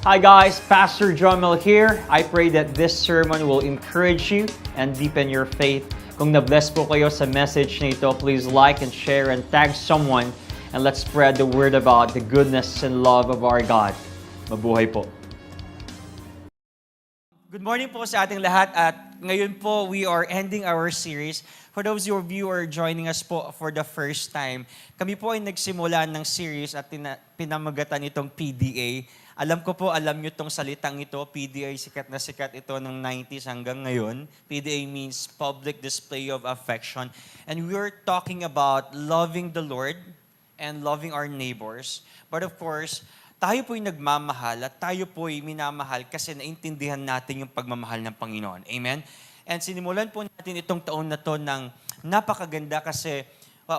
Hi guys, Pastor Jomel here. I pray that this sermon will encourage you and deepen your faith. Kung na-bless po kayo sa message na ito, please like and share and tag someone and let's spread the word about the goodness and love of our God. Mabuhay po. Good morning po sa ating lahat at ngayon po we are ending our series. For those of you who are joining us po for the first time, kami po ay nagsimula ng series at pinamagatan itong PDA. Alam ko po, alam nyo itong salitang ito, PDA, sikat na sikat ito ng 90s hanggang ngayon. PDA means Public Display of Affection. And we're talking about loving the Lord and loving our neighbors. But of course, tayo po'y nagmamahal at tayo po'y minamahal kasi naintindihan natin yung pagmamahal ng Panginoon. Amen? And sinimulan po natin itong taon na to ng napakaganda kasi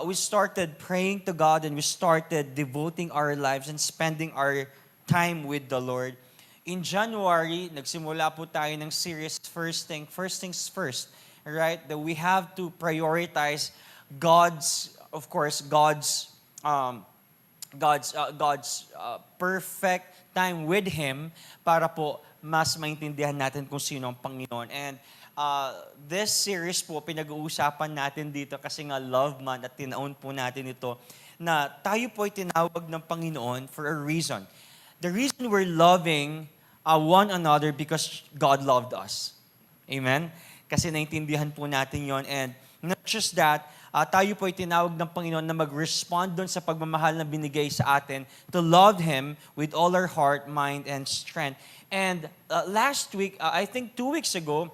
we started praying to God and we started devoting our lives and spending our time with the Lord. In January, nagsimula po tayo ng series, First Things First, right? That we have to prioritize God's perfect time with Him para po mas maintindihan natin kung sino ang Panginoon. And this series po, pinag-uusapan natin dito kasi nga Love Month at tinaon po natin ito na tayo po ay tinawag ng Panginoon for a reason. The reason we're loving one another because God loved us. Amen? Kasi naintindihan po natin yon. And not just that, tayo po ay tinawag ng Panginoon na mag-respond doon sa pagmamahal na binigay sa atin to love Him with all our heart, mind, and strength. And last week, I think 2 weeks ago,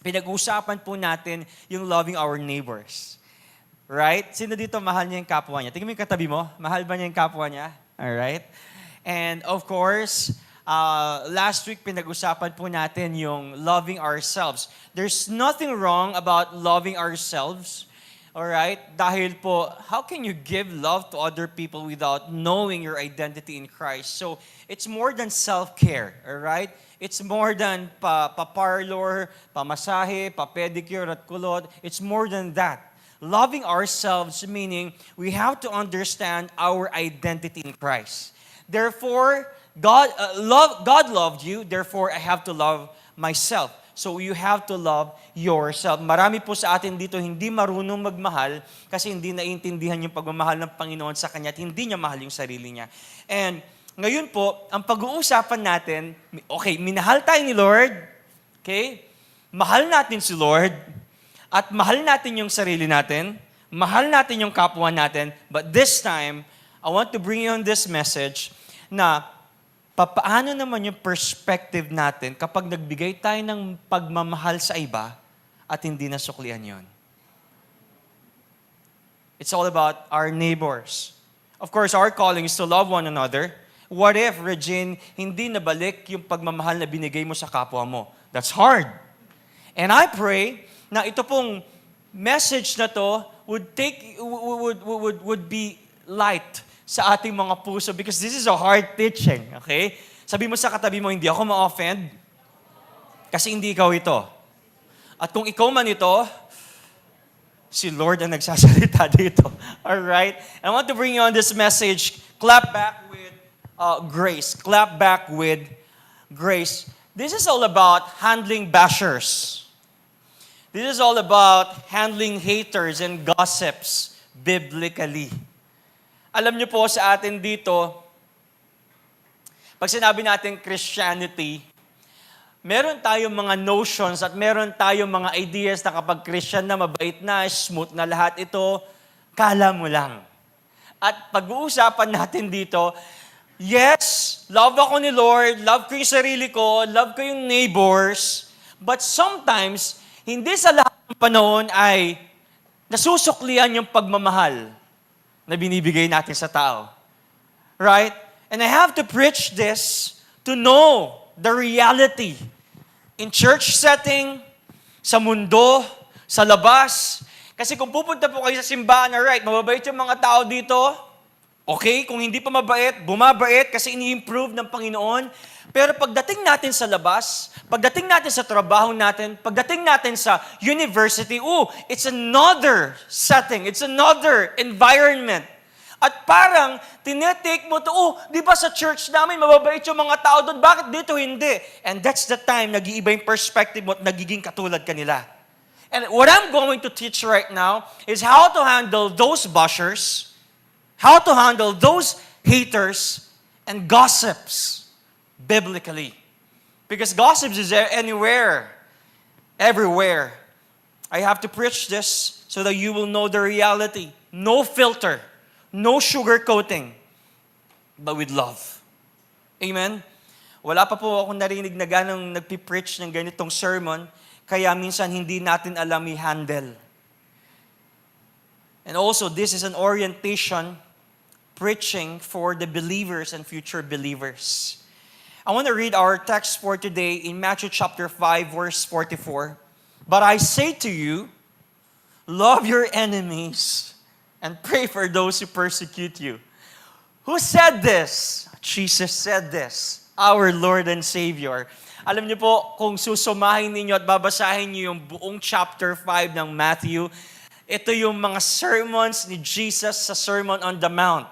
pinag-usapan po natin yung loving our neighbors. Right? Sino dito mahal niya yung kapwa niya? Tingnan mo yung katabi mo. Mahal ba niya yung kapwa niya? Alright? And of course, last week pinag-usapan po natin yung loving ourselves. There's nothing wrong about loving ourselves. Alright? Dahil po, how can you give love to other people without knowing your identity in Christ? So, it's more than self-care. Alright? It's more than pa-parlor, pamasahe, pa-pedicure at kulot. It's more than that. Loving ourselves meaning we have to understand our identity in Christ. Therefore, God loved you, therefore I have to love myself. So you have to love yourself. Marami po sa atin dito hindi marunong magmahal kasi hindi naiintindihan yung pagmamahal ng Panginoon sa Kanya at hindi niya mahal yung sarili niya. And ngayon po, ang pag-uusapan natin, okay, minahal tayo ni Lord, okay? Mahal natin si Lord, at mahal natin yung sarili natin, mahal natin yung kapwa natin, but this time, I want to bring you on this message na paano naman yung perspective natin kapag nagbigay tayo ng pagmamahal sa iba at hindi nasuklian yon. It's all about our neighbors. Of course, our calling is to love one another. What if, Regine, hindi nabalik yung pagmamahal na binigay mo sa kapwa mo? That's hard. And I pray na ito pong message na to would be light sa ating mga puso because this is a hard teaching, okay? Sabi mo sa katabi mo, hindi ako ma-offend kasi hindi ikaw ito. At kung ikaw man ito, si Lord ang nagsasalita dito. Alright? I want to bring you on this message. Clap back with grace. Clap back with grace. This is all about handling bashers. This is all about handling haters and gossips biblically. Alam niyo po sa atin dito, pag sinabi natin Christianity, meron tayong mga notions at meron tayong mga ideas na kapag Christian na, mabait na, smooth na lahat ito, kala mo lang. At pag-uusapan natin dito, yes, love ako ni Lord, love ko yung sarili ko, love ko yung neighbors, but sometimes, hindi sa lahat ng panahon ay nasusuklian yung pagmamahal na binibigay natin sa tao. Right? And I have to preach this to know the reality. In church setting, sa mundo, sa labas. Kasi kung pupunta po kayo sa simbahan, alright, mababait yung mga tao dito. Okay, kung hindi pa mabait, bumabait kasi ini-improve ng Panginoon. Pero pagdating natin sa labas, pagdating natin sa trabaho natin, pagdating natin sa university, it's another setting, it's another environment. At parang, tinetake mo to, di ba sa church namin, mababait yung mga tao doon, bakit dito hindi? And that's the time, nag-iiba yung perspective mo at nagiging katulad kanila. And what I'm going to teach right now is how to handle those bashers, how to handle those haters, and gossips biblically. Because gossips is anywhere, everywhere. I have to preach this so that you will know the reality. No filter. No sugarcoating, but with love. Amen? Wala pa po akong narinig na ganong nagpipreach ng ganitong sermon, kaya minsan hindi natin alam i-handle. And also, this is an orientation preaching for the believers and future believers. I want to read our text for today in Matthew chapter 5, verse 44. But I say to you, love your enemies, and pray for those who persecute you. Who said this? Jesus said this, our Lord and Savior. Alam niyo po, kung susumahin ninyo at babasahin niyo yung buong chapter 5 ng Matthew, ito yung mga sermons ni Jesus sa Sermon on the Mount.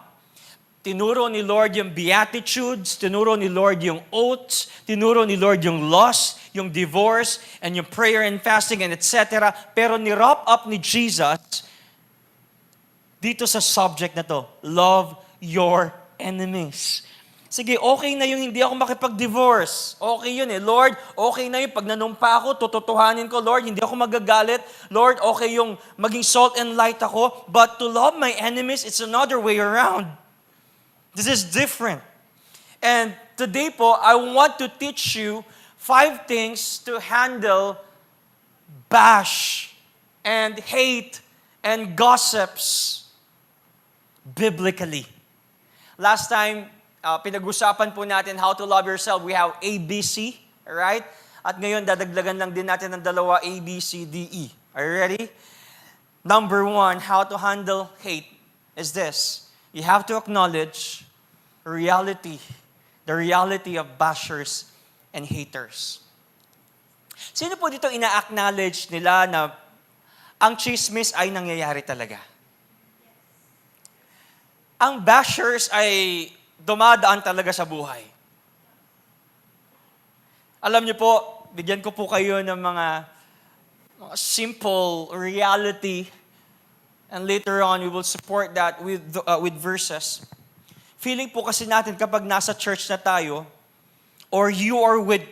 Tinuro ni Lord yung Beatitudes, tinuro ni Lord yung oaths, tinuro ni Lord yung loss, yung divorce, and yung prayer and fasting, and etc. Pero ni-wrap up ni Jesus dito sa subject na to, love your enemies. Sige, okay na yung hindi ako makipag-divorce. Okay yun eh. Lord, okay na yung pag nanumpa ako, tututuhanin ko, Lord, hindi ako magagalit. Lord, okay yung maging salt and light ako. But to love my enemies, it's another way around. This is different. And today po, I want to teach you 5 things to handle bash and hate and gossips biblically. Last time, pinag-usapan po natin how to love yourself. We have ABC, right? At ngayon, dadagdagan lang din natin ng dalawa, A, B, C, D, E. Are you ready? Number 1, how to handle hate is this. You have to acknowledge reality, the reality of bashers and haters. Sino po dito ina-acknowledge nila na ang chismis ay nangyayari talaga? Ang bashers ay dumadaan talaga sa buhay. Alam niyo po, bigyan ko po kayo ng mga simple reality, and later on we will support that with verses. Feeling po kasi natin kapag nasa church na tayo, or you are with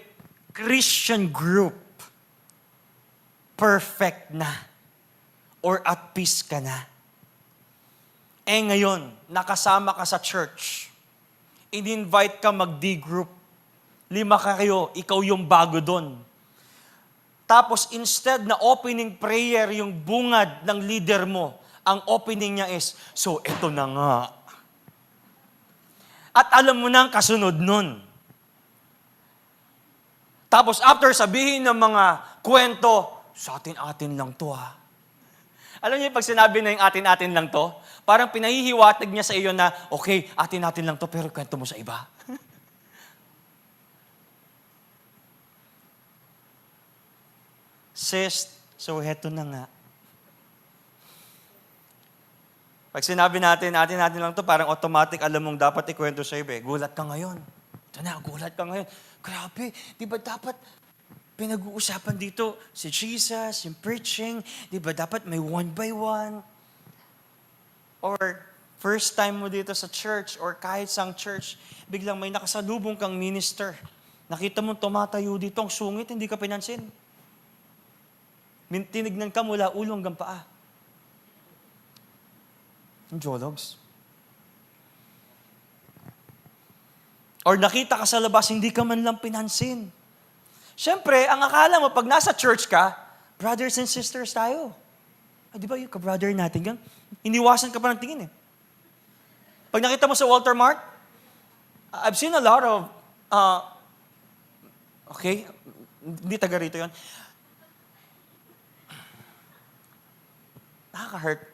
Christian group, perfect na, or at peace ka na. Eh ngayon, nakasama ka sa church. In-invite ka mag-D group. 5 kayo, ikaw yung bago doon. Tapos instead na opening prayer yung bungad ng leader mo, ang opening niya is, so eto na nga. At alam mo na ang kasunod nun. Tapos after sabihin ng mga kwento, sa atin-atin lang to ha. Alam niyo, pag sinabi na yung atin-atin lang to, parang pinahihiwatig niya sa iyo na, okay, atin-atin lang to, pero kwento mo sa iba. Sis, so heto na nga. Pag sinabi natin, atin-atin lang to, parang automatic, alam mong dapat ikwento sa iba. Gulat ka ngayon. Ito na, gulat ka ngayon. Grabe, di ba dapat pinag-uusapan dito si Jesus, yung preaching, di ba dapat may 1 by 1? Or first time mo dito sa church or kahit sang church, biglang may nakasalubong kang minister. Nakita mo tumatayo dito, ang sungit, hindi ka pinansin. Tinignan ka mula ulo hanggang paa. Yung jologs. Or nakita ka sa labas, hindi ka man lang pinansin. Siyempre, ang akala mo, pag nasa church ka, brothers and sisters tayo. Ay, di ba yung ka-brother natin yan? Iniwasan ka pa ng tingin eh. Pag nakita mo sa Walter Mart, I've seen a lot of, okay, hindi taga rito yun. Nakaka-hurt.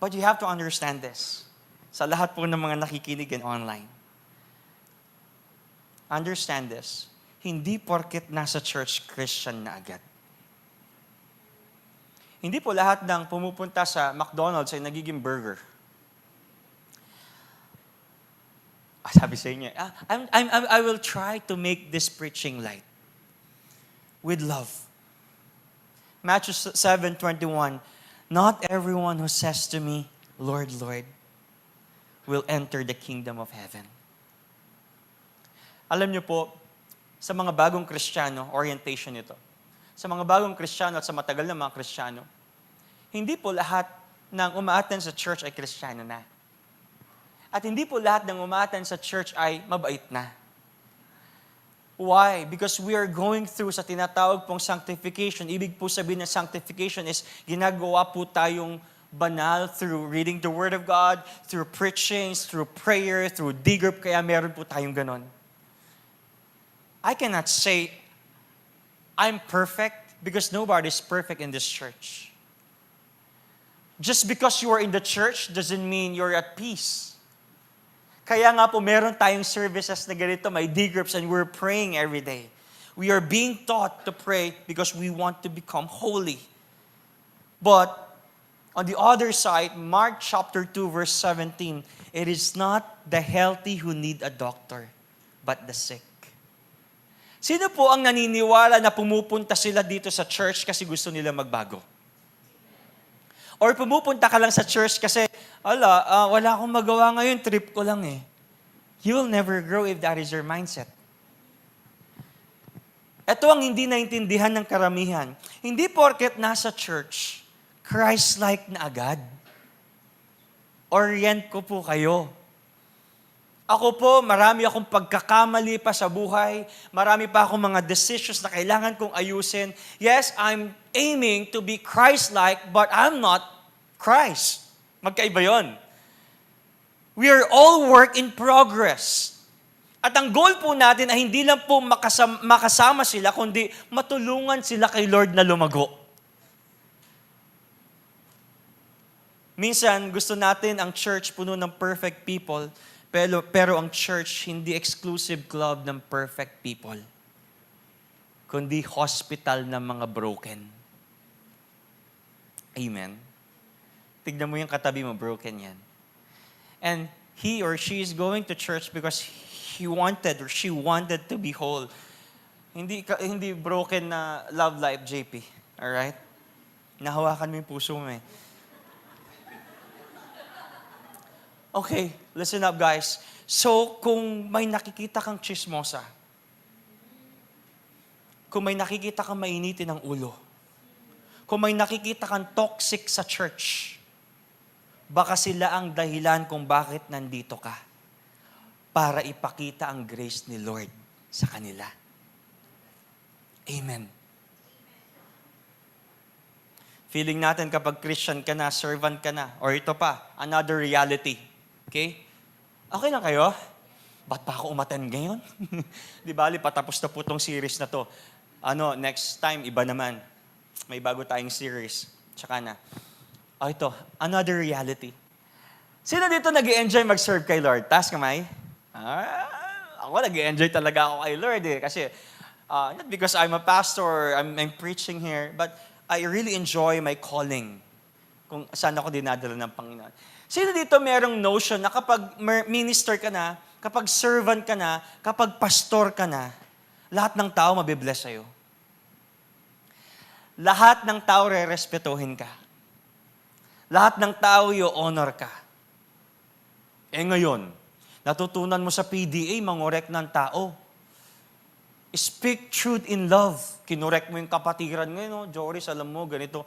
But you have to understand this. Sa lahat po ng mga nakikinig and online. Understand this. Hindi porket nasa church Christian na agad. Hindi po lahat ng pumupunta sa McDonald's ay nagiging burger. Sabi sa inyo, I will try to make this preaching light with love. Matthew 7:21, not everyone who says to me, Lord, Lord, will enter the kingdom of heaven. Alam niyo po, sa mga bagong Kristiyano, orientation ito. Sa mga bagong Kristiyano at sa matagal na mga Kristiyano, hindi po lahat ng umaattend sa church ay Kristiyano na. At hindi po lahat ng umaattend sa church ay mabait na. Why? Because we are going through sa tinatawag pong sanctification. Ibig po sabihin ng sanctification is ginagawa po tayong banal through reading the Word of God, through preachings, through prayer, through D-group, kaya meron po tayong ganon. I cannot say I'm perfect because nobody is perfect in this church. Just because you are in the church doesn't mean you're at peace. Kaya nga po meron tayong services na ganito, may D-groups, and we're praying every day. We are being taught to pray because we want to become holy. But on the other side, Mark chapter 2 verse 17, it is not the healthy who need a doctor, but the sick. Sino po ang naniniwala na pumupunta sila dito sa church kasi gusto nila magbago? Or pumupunta ka lang sa church kasi, wala akong magawa ngayon, trip ko lang eh. You will never grow if that is your mindset. Ito ang hindi naintindihan ng karamihan. Hindi porket nasa church, Christ-like na agad. Orient ko po kayo. Ako po, marami akong pagkakamali pa sa buhay. Marami pa akong mga decisions na kailangan kong ayusin. Yes, I'm aiming to be Christ-like, but I'm not Christ. Magkaiba yon. We are all work in progress. At ang goal po natin ay hindi lang po makasama sila, kundi matulungan sila kay Lord na lumago. Minsan, gusto natin ang church puno ng perfect people, pero ang church hindi exclusive club ng perfect people, kundi hospital ng mga broken. Amen. Tignan mo yung katabi mo, broken yan. And he or she is going to church because he wanted or she wanted to be whole. Hindi broken na love life, JP. Alright? Nahawakan mo yung puso mo eh. Okay, listen up guys. So, kung may nakikita kang chismosa, kung may nakikita kang mainitin ng ulo, kung may nakikita kang toxic sa church, baka sila ang dahilan kung bakit nandito ka. Para ipakita ang grace ni Lord sa kanila. Amen. Feeling natin kapag Christian ka na, servant ka na, or ito pa, another reality. Okay? Okay lang kayo? Ba't pa ako umattend ngayon? Di bali, patapos na po itong series na to. Next time, iba naman. May bago tayong series. Tsaka na. Ito, another reality. Sino dito nag-i-enjoy mag-serve kay Lord? Taas kamay. Ako nag-i-enjoy talaga ako kay Lord eh. Kasi, not because I'm a pastor, I'm preaching here, but I really enjoy my calling. Kung saan ako dinadala ng Panginoon. Sino dito merong notion na kapag minister ka na, kapag servant ka na, kapag pastor ka na, lahat ng tao mabibless sa'yo? Lahat ng tao re-respetuhin ka. Lahat ng tao i-honor ka. Ngayon, natutunan mo sa PDA, mangorek ng tao. Speak truth in love. Kinorek mo yung kapatiran ngayon, Joris, alam mo, ganito.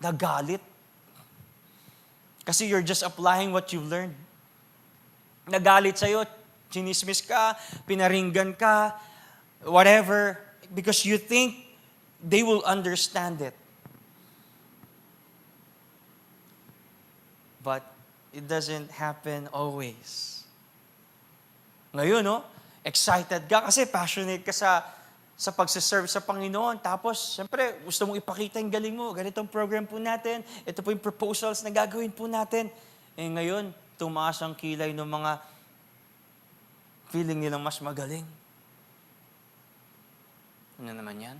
Nagalit. Kasi you're just applying what you've learned. Nagalit sa'yo, chinismis ka, pinaringgan ka, whatever, because you think they will understand it. But it doesn't happen always. Ngayon, excited ka kasi passionate ka sa pagsiserve sa Panginoon. Tapos, siyempre, gusto mong ipakita yung galing mo. Ganitong program po natin. Ito po yung proposals na gagawin po natin. Ngayon, tumaas ang kilay ng mga feeling nilang mas magaling. Ano naman yan?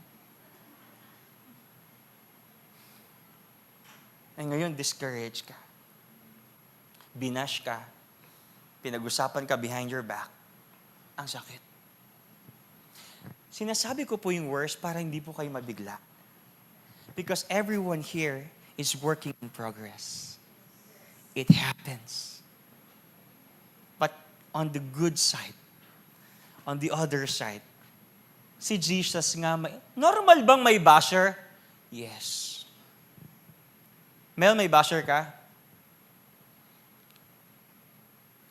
Ay ngayon, discouraged ka. Binash ka. Pinag-usapan ka behind your back. Ang sakit. Sinasabi ko po yung worst para hindi po kayo mabigla. Because everyone here is working in progress. It happens. But on the good side, on the other side, si Jesus nga, normal bang may basher? Yes. Mel, may basher ka?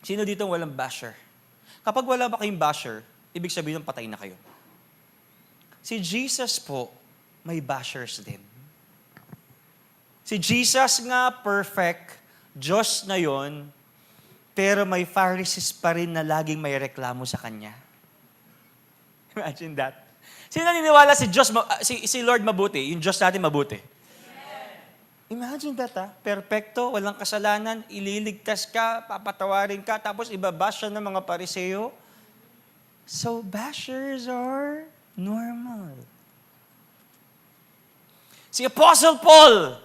Sino dito walang basher? Kapag wala ba kayong basher, ibig sabihin patay na kayo. Si Jesus po, may bashers din. Si Jesus nga, perfect, Diyos na yon, pero may Pharisees pa rin na laging may reklamo sa Kanya. Imagine that. Sino naniniwala si Lord mabuti? Yung Diyos natin mabuti. Imagine that, Perfecto, walang kasalanan, ililigtas ka, papatawarin ka, tapos ibabash siya ng mga pariseo. So, bashers are normal. Si Apostle Paul,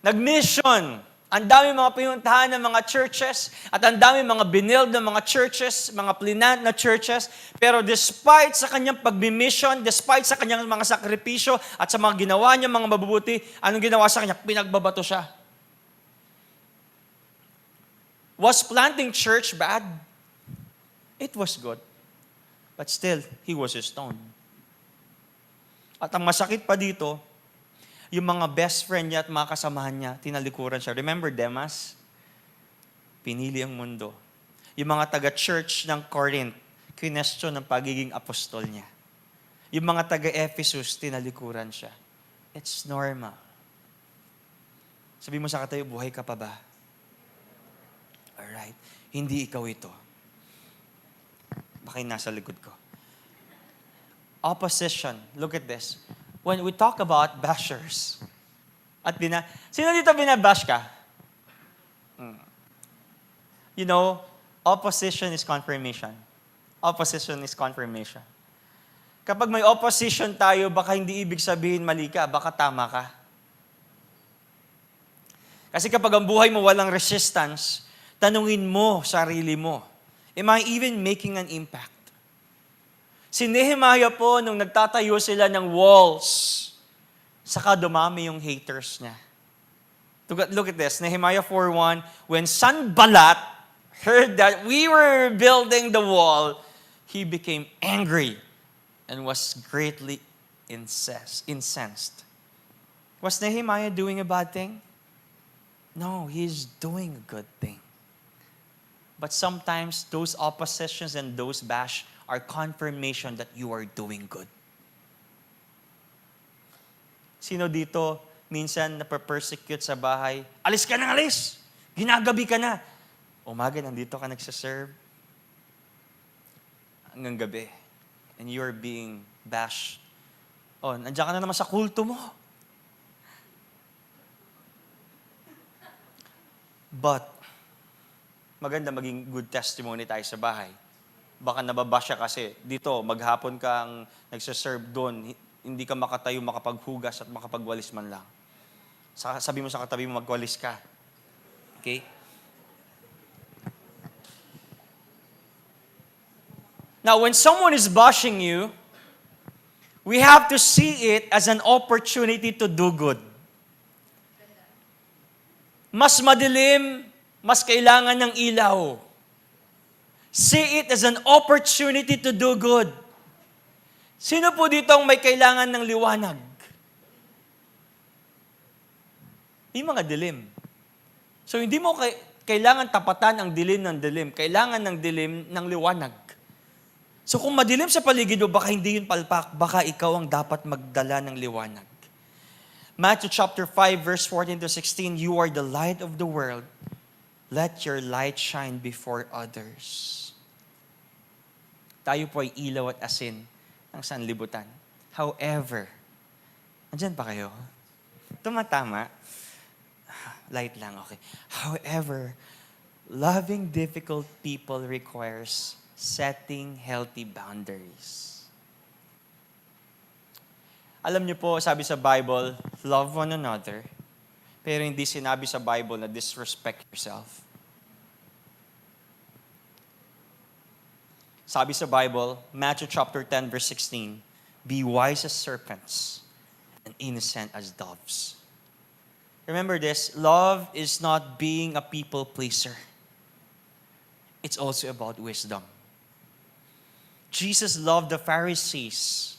nag-mission. Ang dami mga pinuntahan ng mga churches at ang dami mga binild ng mga churches, mga plinant na churches. Pero despite sa kanyang pag-mission, despite sa kanyang mga sakripisyo at sa mga ginawa niya mga mabubuti, anong ginawa sa kanya? Pinagbabato siya. Was planting church bad? It was good. But still, he was stoned. At ang masakit pa dito, yung mga best friend niya at mga kasamahan niya, tinalikuran siya. Remember Demas? Pinili ang mundo. Yung mga taga-church ng Corinth, kinestyon ng pagiging apostol niya. Yung mga taga-Ephesus, tinalikuran siya. It's normal. Sabi mo sa katayo, buhay ka pa ba? Alright. Hindi ikaw ito. Baka nasa likod ko. Opposition. Look at this. When we talk about bashers, sino dito binabash ka? You know, opposition is confirmation. Opposition is confirmation. Kapag may opposition tayo, baka hindi ibig sabihin mali ka, baka tama ka. Kasi kapag ang buhay mo walang resistance, tanungin mo sarili mo, am I even making an impact? Si Nehemiah po, nung nagtatayo sila ng walls, saka dumami yung haters niya. Look at this, Nehemiah 4:1, when Sanballat heard that we were building the wall, he became angry and was greatly incensed. Was Nehemiah doing a bad thing? No, he's doing a good thing. But sometimes those oppositions and those bash are confirmation that you are doing good. Sino dito minsan napapersecute sa bahay? Alis ka na, alis! Ginagabi ka na. Umaga, nandito ka nagsaserve. Hanggang gabi. And you are being bashed. Oh, nandiyan ka na naman sa kulto mo. But, maganda maging good testimony tayo sa bahay. Baka nababasya kasi dito, maghapon kang nagsaserve doon, hindi ka makatayo, makapaghugas at makapagwalis man lang. Sabi mo sa katabi mo, magwalis ka. Okay? Now, when someone is bashing you, we have to see it as an opportunity to do good. Mas madilim, mas kailangan ng ilaw. See it as an opportunity to do good. Sino po dito ang may kailangan ng liwanag? Yung mga dilim. So hindi mo kailangan tapatan ang dilim ng dilim. Kailangan ng dilim ng liwanag. So kung madilim sa paligid mo, baka hindi yun palpak. Baka ikaw ang dapat magdala ng liwanag. Matthew chapter 5 verse 14 to 16, you are the light of the world. Let your light shine before others. Tayo po ay ilaw at asin ng sanlibutan. However, andyan pa kayo? Tumatama? Light lang, okay. However, loving difficult people requires setting healthy boundaries. Alam niyo po, sabi sa Bible, love one another Pero hindi sinabi sa Bible na disrespect yourself. Sabi sa Bible, Matthew chapter 10, verse 16, be wise as serpents and innocent as doves. Remember this, love is not being a people pleaser. It's also about wisdom. Jesus loved the Pharisees,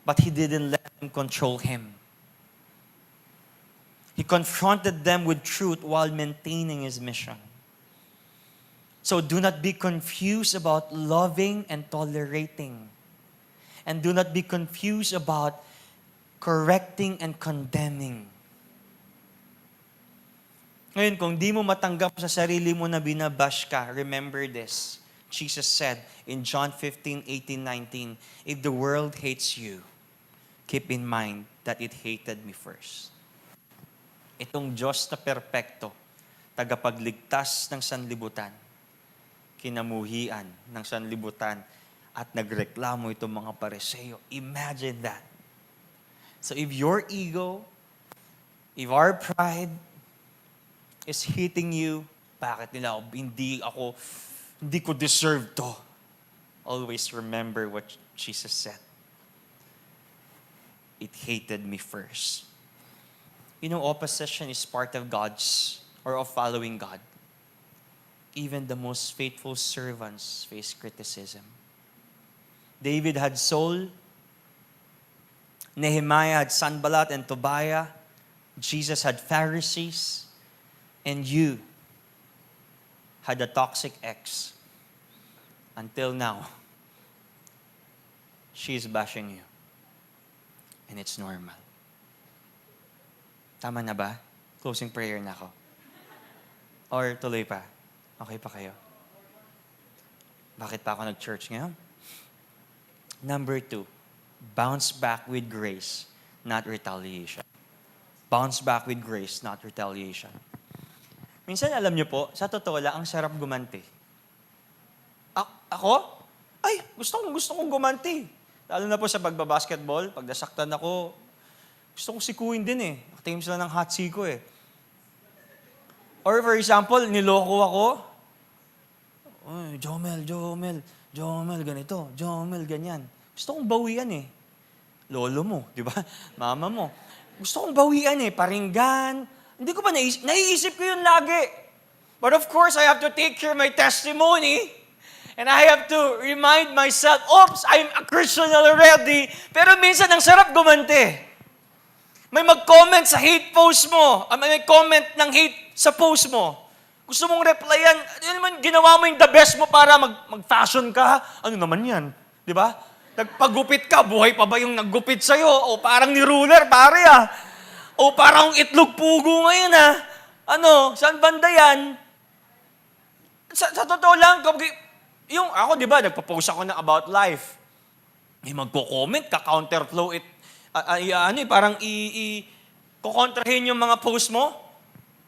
but he didn't let them control him. He confronted them with truth while maintaining his mission. So do not be confused about loving and tolerating. And do not be confused about correcting and condemning. Ngayon, kung di mo matanggap sa sarili mo na binabash ka, remember this. Jesus said in John 15, 18, 19, if the world hates you, keep in mind that it hated me first. Itong Diyos na perpekto, tagapagligtas ng sanlibutan, kinamuhian ng sanlibutan, at nagreklamo itong mga Pariseo. Imagine that. So if your ego, if our pride is hitting you, bakit nila hindi ko deserve to. Always remember what Jesus said. It hated me first. You know, opposition is part of God's, or of following God. Even the most faithful servants face criticism. David had Saul, Nehemiah had Sanballat and Tobiah, Jesus had Pharisees, and you had a toxic ex. Until now, she is bashing you. And it's normal. Tama na ba? Closing prayer na ako. Or tuloy pa? Okay pa kayo? Bakit pa ako nag-church ngayon? Number 2, bounce back with grace, not retaliation. Bounce back with grace, not retaliation. Minsan, alam niyo po, sa totoo lang, ang sarap gumanti. Ako? Ay, gusto kong gumanti. Lalo na po sa pagbabasketball, pag nasaktan ako, gusto kong sikuin din eh. Nakatingin sila ng hot siko eh. Or for example, niloko ako. Oy, Jomel, ganito. Jomel, ganyan. Gusto kong bawian eh. Lolo mo, di ba? Mama mo. Gusto kong bawian eh. Paringgan. Hindi ko pa naiisip ko yun lagi. But of course, I have to take care of my testimony. And I have to remind myself, oops, I'm a Christian already. Pero minsan, ang sarap gumanti. May mag-comment sa hate post mo. May comment ng hate sa post mo. Gusto mong replyan, ano naman, ginawa mo yung the best mo para mag-fashion ka. Ano naman yan? Di ba? Nagpagupit ka, buhay pa ba yung naggupit sa'yo? O parang ni ruler, pare ah. O parang itlog pugo ngayon ah. Ano, saan banda yan? Sa totoo lang, yung ako, di ba, nagpo-post ako na about life. May magko-comment, ka-counterflow it. Parang kukontrahin yung mga post mo.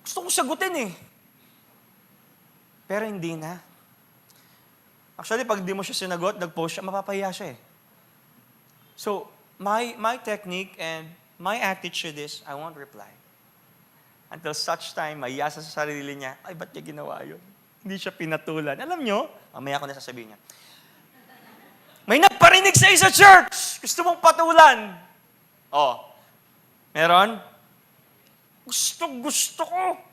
Gusto kong sagutin eh. Pero hindi na. Actually, pag di mo siya sinagot, nag-post siya, mapapahiya siya eh. So, my technique and my attitude is, I won't reply. Until such time, maiyasa sa sarili niya, ay, ba't niya ginawa yun? Hindi siya pinatulan. Alam nyo, mamaya ko na sasabihin niya, may nagparinig sa church! Gusto mong patulan! Oh, meron? Gusto ko!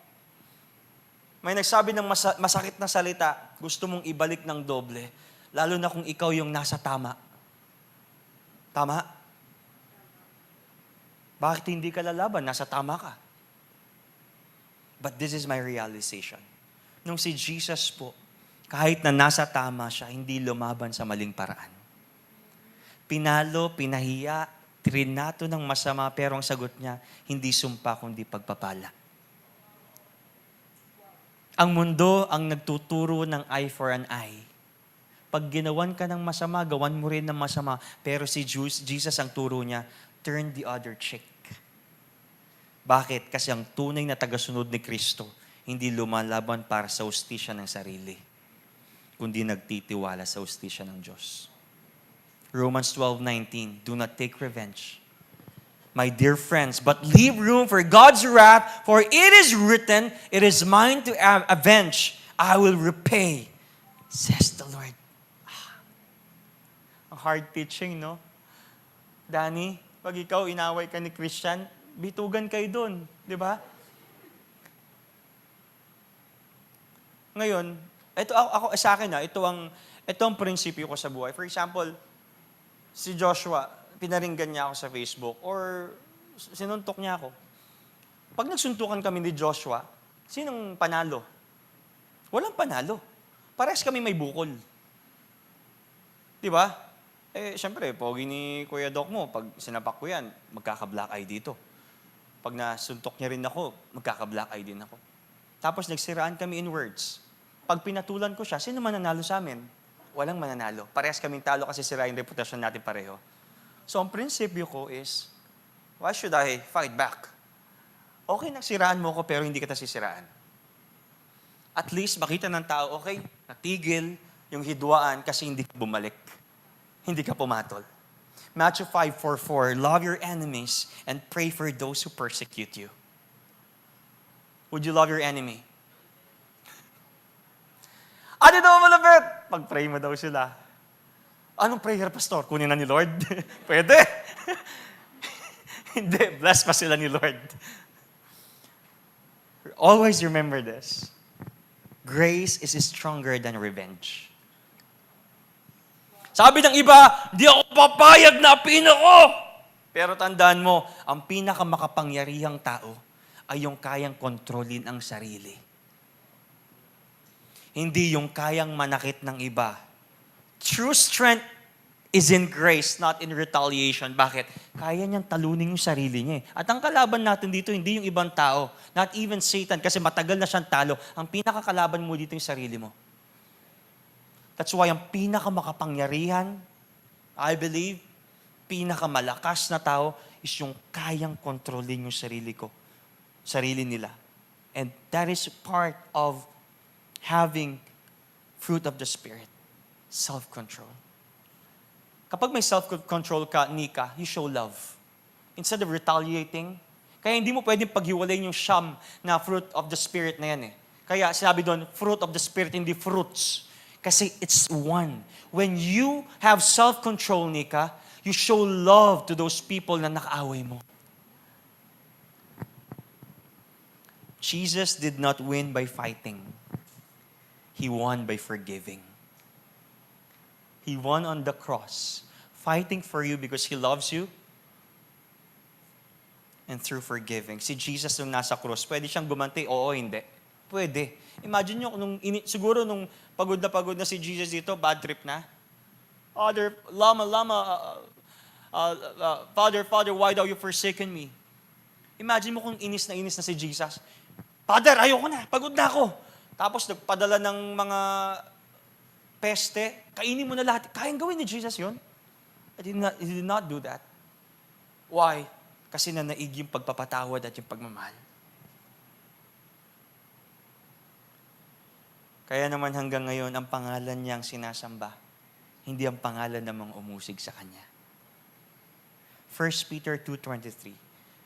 May nagsabi ng masakit na salita, gusto mong ibalik ng doble, lalo na kung ikaw yung nasa tama. Tama? Bakit hindi ka lalaban? Nasa tama ka. But this is my realization. Nung si Jesus po, kahit na nasa tama siya, hindi lumaban sa maling paraan. Pinalo, pinahiya, trinato ng masama, pero ang sagot niya, hindi sumpa kundi pagpapala. Ang mundo ang nagtuturo ng eye for an eye. Pag ginawan ka ng masama, gawan mo rin ng masama. Pero si Jesus ang turo niya, turn the other cheek. Bakit? Kasi ang tunay na tagasunod ni Kristo, hindi lumalaban para sa hustisya ng sarili, kundi nagtitiwala sa hustisya ng Diyos. Romans 12:19, do not take revenge, my dear friends, but leave room for God's wrath, for it is written, it is mine to avenge. I will repay, says the Lord. Ang hard teaching, no? Danny, pag ikaw inaway ka ni Christian, bitugan kayo dun, di ba? Ngayon, ito ako sa akin ito ang prinsipyo ko sa buhay. For example, si Joshua, pinaringgan niya ako sa Facebook or sinuntok niya ako. Pag nagsuntukan kami ni Joshua, sinong panalo? Walang panalo. Parehas kami may bukol. Di ba? Siyempre, pogi ni Kuya Doc mo, pag sinapak ko yan, magkaka-black eye dito. Pag nasuntok niya rin ako, magkaka-black eye din ako. Tapos nagsiraan kami in words. Pag pinatulan ko siya, sino mananalo sa amin? Walang mananalo. Parehas kaming talo kasi sira yung reputasyon natin pareho. So, ang prinsipyo ko is, why should I fight back? Okay, nagsiraan mo ko pero hindi kita sisiraan. At least, makita ng tao, okay, natigil yung hidwaan kasi hindi ka bumalik. Hindi ka pumatol. Matthew 5:4, love your enemies and pray for those who persecute you. Would you love your enemy? Ano daw malapit? Pag-pray mo daw sila. Anong prayer, pastor? Kunin na ni Lord? Pwede. Hindi, bless pa sila ni Lord. Always remember this. Grace is stronger than revenge. Sabi ng iba, di ako papayag na apin ako. Pero tandaan mo, ang pinakamakapangyarihang tao ay yung kayang kontrolin ang sarili. Hindi yung kayang manakit ng iba. True strength is in grace, not in retaliation. Bakit? Kaya niyang talunin yung sarili niya. At ang kalaban natin dito, hindi yung ibang tao. Not even Satan, kasi matagal na siyang talo. Ang pinakakalaban mo dito yung sarili mo. That's why ang pinakamakapangyarihan, I believe, pinakamalakas na tao is yung kayang kontrolin yung sarili nila. And that is part of having fruit of the Spirit, self-control. Kapag may self-control ka, Nika, you show love. Instead of retaliating, kaya hindi mo pwedeng paghiwalayin yung siyam na fruit of the Spirit na yan eh. Kaya sinabi doon, fruit of the Spirit, hindi fruits. Kasi it's one. When you have self-control, Nika, you show love to those people na nakaaway mo. Jesus did not win by fighting. He won by forgiving. He won on the cross, fighting for you because He loves you, and through forgiving. Si Jesus nung nasa cross, pwede siyang gumanti? Oo, hindi. Pwede. Imagine nyo, siguro nung pagod na si Jesus dito, bad trip na. Father, Father, why thou you forsaken me? Imagine mo kung inis na si Jesus. Father, ayoko na, pagod na ako. Tapos nagpadala ng mga peste, kainin mo na lahat. Kayang gawin ni Jesus yun? He did not do that. Why? Kasi nanaig yung pagpapatawad at yung pagmamahal. Kaya naman hanggang ngayon, ang pangalan niyang sinasamba, hindi ang pangalan ng mga umusig sa Kanya. 1 Peter 2:23,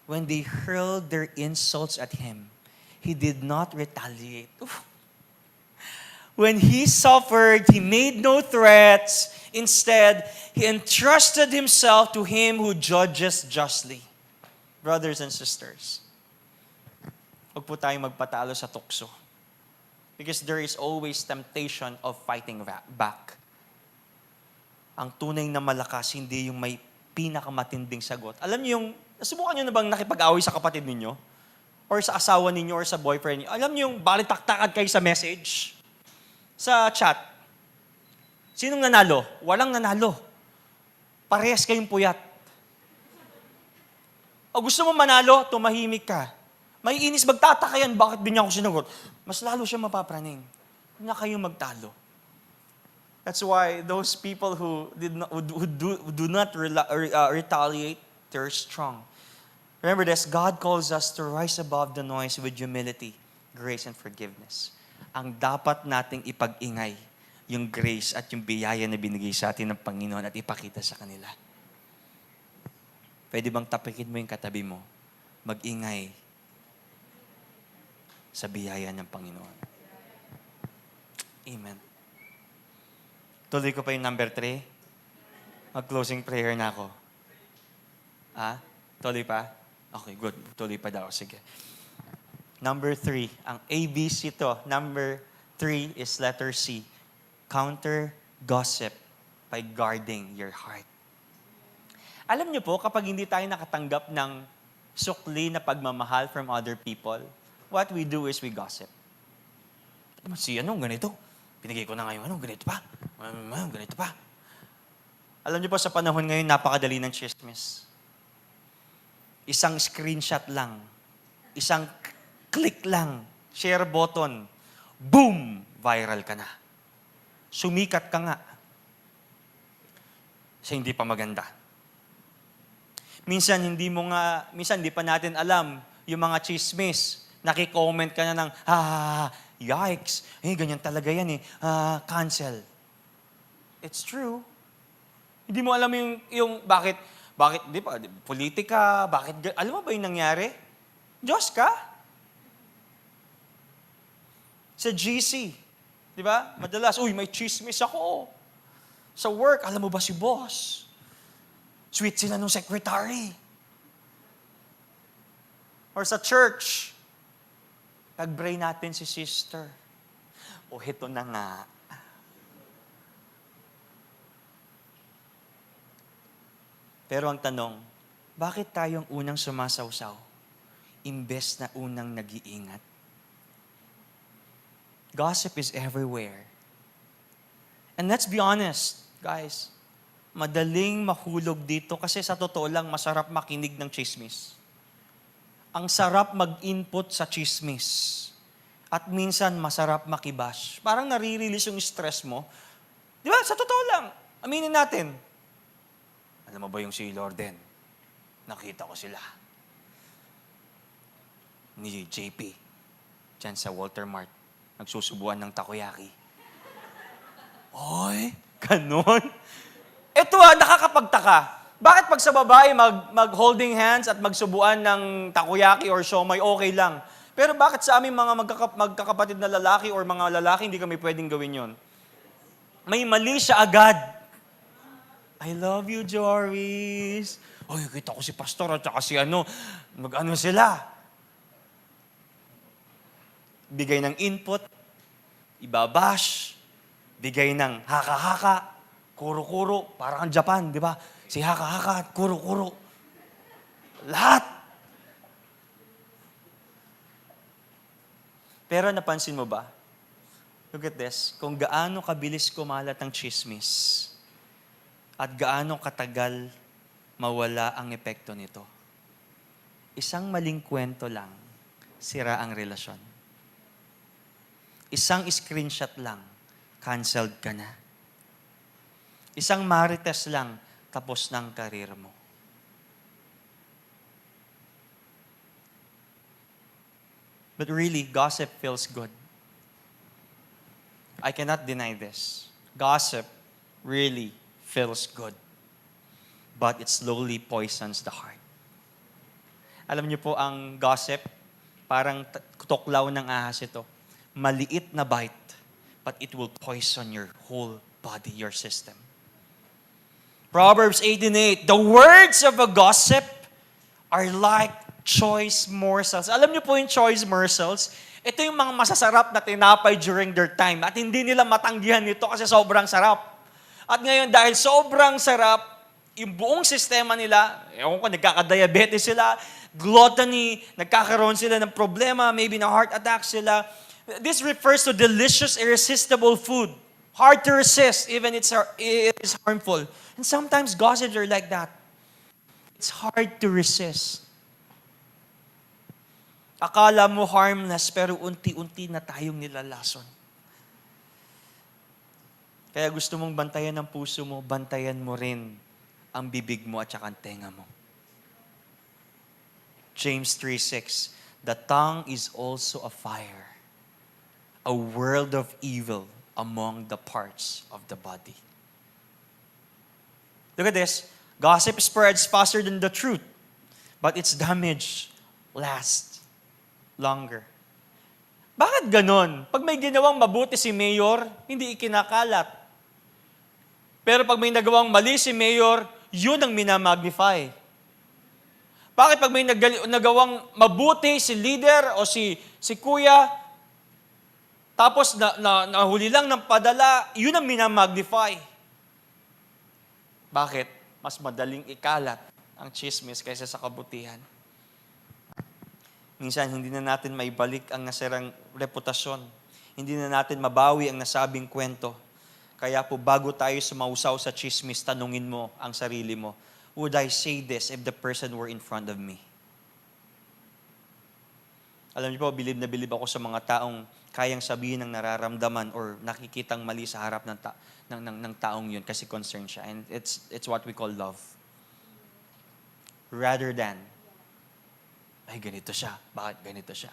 when they hurled their insults at Him, He did not retaliate. When He suffered, He made no threats. Instead, He entrusted Himself to Him who judges justly. Brothers and sisters, huwag po tayong magpatalo sa tukso. Because there is always temptation of fighting back. Ang tunay na malakas, hindi yung may pinakamatinding sagot. Alam niyo yung, nasubukan niyo na bang nakipag-away sa kapatid ninyo? Or sa asawa ninyo or sa boyfriend niyo? Alam niyo yung balitaktakan kayo sa message? Sa chat? Sinong nanalo? Walang nanalo. Parehas kayong puyat. O gusto mo manalo, tumahimik ka. May inis, magtataka yan, bakit din niya ako sinagot? Mas lalo siya mapapraning. Huwag na kayong magtalo. That's why those people who do not retaliate, they're strong. Remember this, God calls us to rise above the noise with humility, grace, and forgiveness. Ang dapat nating ipag-ingay, yung grace at yung biyaya na binigay sa atin ng Panginoon at ipakita sa kanila. Pwede bang tapikin mo yung katabi mo? Mag-ingay sa biyaya ng Panginoon. Amen. Tuloy ko pa yung number 3. Mag-closing prayer na ako. Tuloy pa? Okay, good. Tuloy pa daw. Sige. Number 3. Ang ABC to. Number 3 is letter C. Counter gossip by guarding your heart. Alam niyo po, kapag hindi tayo nakatanggap ng sukli na pagmamahal from other people, what we do is we gossip. Si ganito? Pinigay ko na ngayon, ganito pa? Ganito pa? Alam niyo po, sa panahon ngayon, napakadali ng chismis. Isang screenshot lang, isang click lang, share button, boom! Viral ka na. Sumikat ka nga. Sa hindi pa maganda. Minsan hindi pa natin alam yung mga chismis. Naki-comment ka na ng, yikes, ganyan talaga yan cancel. It's true. Hindi mo alam yung bakit, di ba, politika, alam mo ba yung nangyari? Diyos ka. Sa GC, di ba? Madalas, may chismis ako. Sa work, alam mo ba si boss? Sweet sila nung secretary. Or sa church, pag-pray natin si sister. Ito na nga. Pero ang tanong, bakit tayong unang sumasawsaw, imbes na unang nag-iingat? Gossip is everywhere. And let's be honest, guys. Madaling mahulog dito kasi sa totoo lang, masarap makinig ng chismis. Ang sarap mag-input sa chismis. At minsan, masarap makibash. Parang nare-release yung stress mo. Di ba? Sa totoo lang. Aminin natin. Alam mo ba yung si Lorden? Nakita ko sila. Ni JP. Diyan sa Walter Mart. Nagsusubuan ng takoyaki. Oy, ganon? Ito nakakapagtaka. Bakit pag sa babae mag-holding hands at magsubuan ng takoyaki or siomay, okay lang. Pero bakit sa aming mga magkakapatid na lalaki or mga lalaki, hindi kami pwedeng gawin yon? May mali siya agad. I love you, Joris. Kita ko si Pastor at saka si mag-ano sila. Bigay ng input, ibabash, bigay ng haka-haka, kuro-kuro, parang ang Japan, di ba? Si haka-haka, kuro-kuro. Lahat. Pero napansin mo ba? Look at this. Kung gaano kabilis kumalat ang chismis at gaano katagal mawala ang epekto nito. Isang maling kwento lang, sira ang relasyon. Isang screenshot lang, canceled ka na. Isang marites lang, tapos ng karir mo. But really, gossip feels good. I cannot deny this. Gossip really feels good. But it slowly poisons the heart. Alam niyo po, ang gossip, parang tuklaw ng ahas ito. Maliit na bite, but it will poison your whole body, your system. Proverbs 18:8, the words of a gossip are like choice morsels. Alam niyo po yung choice morsels? Ito yung mga masasarap na tinapay during their time at hindi nila matanggihan nito kasi sobrang sarap. At ngayon, dahil sobrang sarap, yung buong sistema nila, ewan ko, nagkaka-diabetes sila, gluttony, nagkakaroon sila ng problema, maybe na heart attack sila. This refers to delicious, irresistible food. Hard to resist, even it is harmful. And sometimes gossips are like that. It's hard to resist. Akala mo harmless, pero unti-unti na tayong nilalason. Kaya gusto mong bantayan ang puso mo, bantayan mo rin ang bibig mo at saka ang tenga mo. James 3:6, the tongue is also a fire, a world of evil among the parts of the body. Look at this. Gossip spreads faster than the truth, but its damage lasts longer. Bakit ganon? Pag may ginawang mabuti si Mayor, hindi ikinakalat. Pero pag may nagawang mali si Mayor, yun ang minamagnify. Bakit pag may nagawang mabuti si leader o si kuya, tapos nahuli lang ng padala, yun ang minamagnify. Bakit? Mas madaling ikalat ang chismis kaysa sa kabutihan. Minsan, hindi na natin maibalik ang nasirang reputasyon. Hindi na natin mabawi ang nasabing kwento. Kaya po, bago tayo sumausaw sa chismis, tanungin mo ang sarili mo, would I say this if the person were in front of me? Alam niyo po, bilib na bilib ako sa mga taong kayang sabihin ng nararamdaman or nakikitang mali sa harap ng taong yun kasi concerned siya. And it's what we call love. Rather than, ay ganito siya, bakit ganito siya?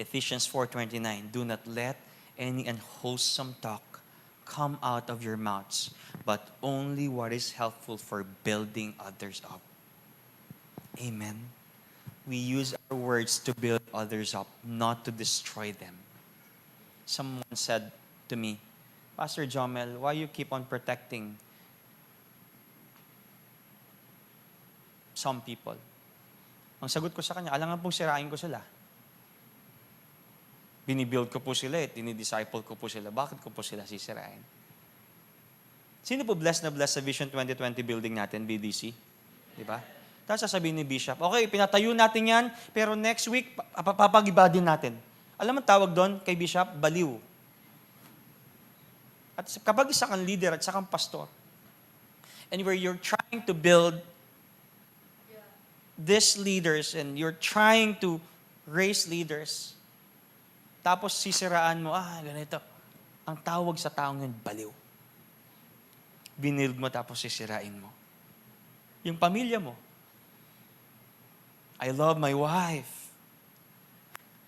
Ephesians 4:29, do not let any unwholesome talk come out of your mouths, but only what is helpful for building others up. Amen. We use our words to build others up, not to destroy them. Someone said to me, Pastor Jomel, why you keep on protecting some people? Ang sagot ko sa kanya, alangan pong sirain ko sila. Binibuild ko po sila, dinidisciple ko po sila. Bakit ko po sila sisirain? Sino po blessed na blessed sa Vision 2020 building natin, BDC? Di ba? Tapos sasabihin ni Bishop, okay, pinatayo natin yan, pero next week, papagiba din natin. Alam mo tawag doon kay Bishop? Baliw. At kapag isa kang leader at isa kang pastor, and where you're trying to build these leaders and you're trying to raise leaders, tapos sisiraan mo, ganito. Ang tawag sa taong yun, baliw. Binild mo tapos sisirain mo. Yung pamilya mo. I love my wife.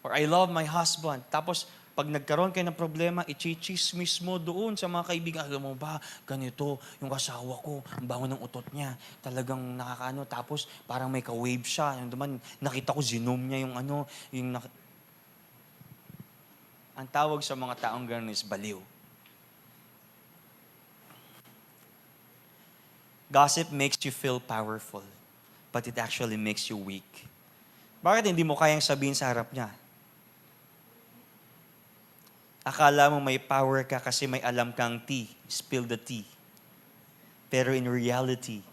Or I love my husband. Tapos, pag nagkaroon kayo ng problema, ichichismis mo doon sa mga kaibigan. Alam mo ba, ganito, yung asawa ko, ang bango ng utot niya, talagang nakakaano. Tapos, parang may ka-wave siya. Yung naman, nakita ko, zinom niya yung ang tawag sa mga taong gano'n is baliw. Gossip makes you feel powerful, but it actually makes you weak. Bakit hindi mo kayang sabihin sa harap niya? Akala mo may power ka kasi may alam kang tea, spill the tea. Pero in reality,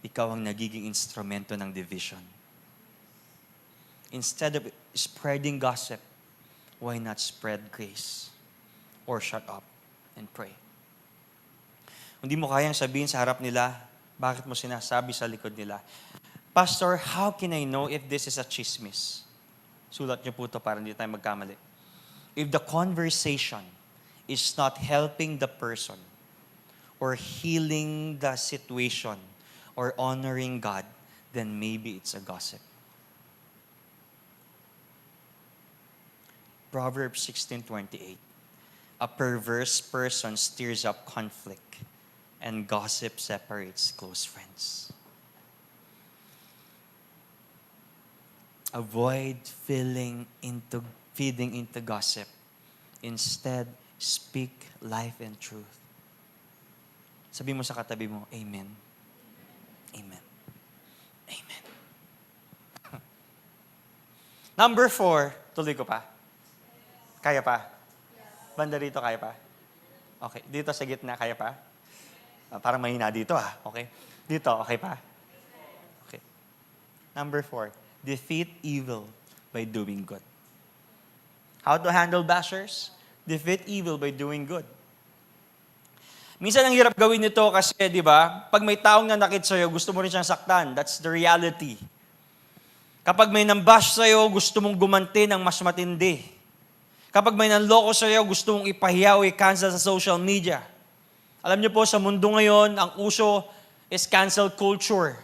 ikaw ang nagiging instrumento ng division. Instead of spreading gossip, why not spread grace? Or shut up and pray. Hindi mo kayang sabihin sa harap nila, bakit mo sinasabi sa likod nila? Pastor, how can I know if this is a chismis? Sulat niyo po ito para hindi tayo magkamali. If the conversation is not helping the person or healing the situation or honoring God, then maybe it's a gossip. Proverbs 16:28. A perverse person stirs up conflict, and gossip separates close friends. Avoid feeding into gossip. Instead, speak life and truth. Sabi mo sa katabi mo, Amen. Amen. Amen. Number 4, tuloy ko pa. Kaya pa? Banda rito, kaya pa? Okay. Dito sa gitna, kaya pa? Parang mahina dito Okay. Dito, okay pa? Okay. Number 4, defeat evil by doing good. How to handle bashers? Defeat evil by doing good. Minsan ang hirap gawin nito kasi, di ba, pag may taong nanakit sa'yo, gusto mo rin siyang saktan. That's the reality. Kapag may nambash sa'yo, gusto mong gumanti ng mas matindi. Kapag may nanloko sa'yo, gusto mong ipahiyaw, i-cancel sa social media. Alam niyo po, sa mundo ngayon, ang uso is cancel culture.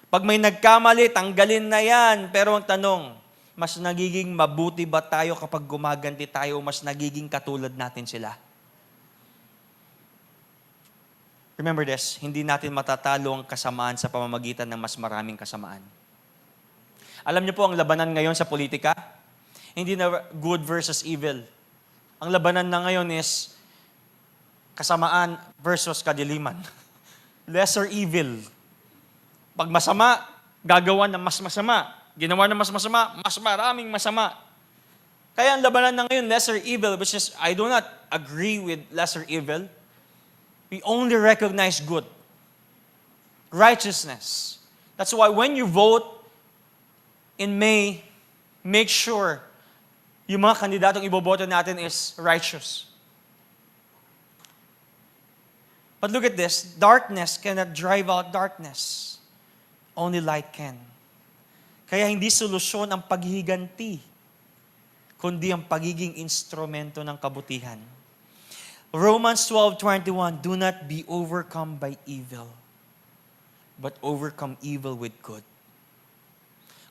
Pag may nagkamali, tanggalin na yan. Pero ang tanong, mas nagiging mabuti ba tayo kapag gumaganti tayo o mas nagiging katulad natin sila? Remember this, hindi natin matatalo ang kasamaan sa pamamagitan ng mas maraming kasamaan. Alam niyo po ang labanan ngayon sa politika? Hindi na good versus evil. Ang labanan na ngayon is kasamaan versus kadiliman. Lesser evil. Pag masama, gagawa ng mas masama. Ginawa ng mas masama, mas maraming masama. Kaya ang labanan na ngayon, lesser evil, which is, I do not agree with lesser evil. We only recognize good. Righteousness. That's why when you vote in May, make sure yung mga kandidatong iboboto natin is righteous. But look at this. Darkness cannot drive out darkness. Only light can. Kaya hindi solusyon ang paghihiganti, kundi ang pagiging instrumento ng kabutihan. Romans 12:21, do not be overcome by evil, but overcome evil with good.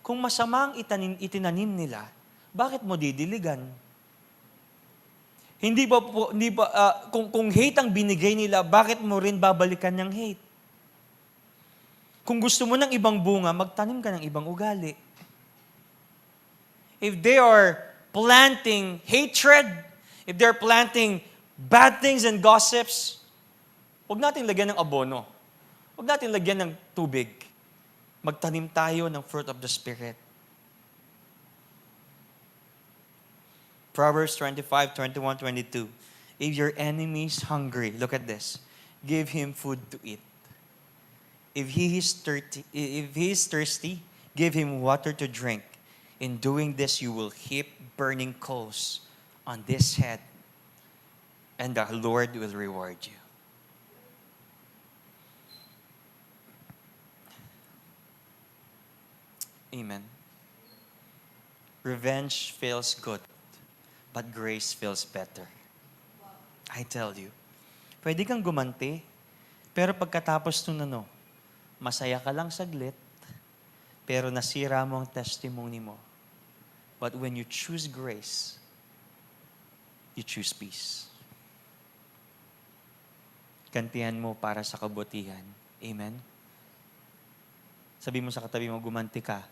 Kung masama ang itinanim nila, bakit mo didiligan? Kung hate ang binigay nila, bakit mo rin babalikan ng hate? Kung gusto mo ng ibang bunga, magtanim ka ng ibang ugali. If they are planting hatred, if they're planting bad things and gossips, huwag natin lagyan ng abono. Huwag natin lagyan ng tubig. Magtanim tayo ng fruit of the Spirit. Proverbs 25:21-22. If your enemy is hungry, look at this. Give him food to eat. If he is thirsty, give him water to drink. In doing this, you will heap burning coals on this head, and the Lord will reward you. Amen. Revenge feels good, but grace feels better. I tell you, pwede kang gumanti, pero pagkatapos nun masaya ka lang saglit, pero nasira mo ang testimony mo. But when you choose grace, you choose peace. Gantihan mo para sa kabutihan. Amen? Sabi mo sa katabi mo, gumanti ka.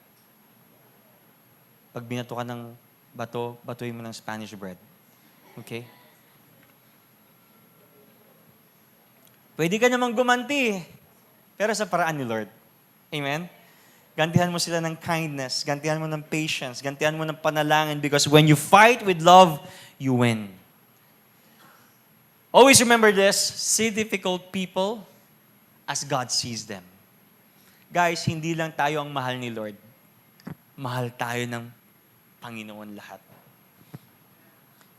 Pag binato ka ng bato, batuin mo ng Spanish bread. Okay? Pwede ka namang gumanti, pero sa paraan ni Lord. Amen? Gantihan mo sila ng kindness, gantihan mo ng patience, gantihan mo ng panalangin, because when you fight with love, you win. Always remember this, see difficult people as God sees them. Guys, hindi lang tayo ang mahal ni Lord. Mahal tayo ng Panginoon lahat.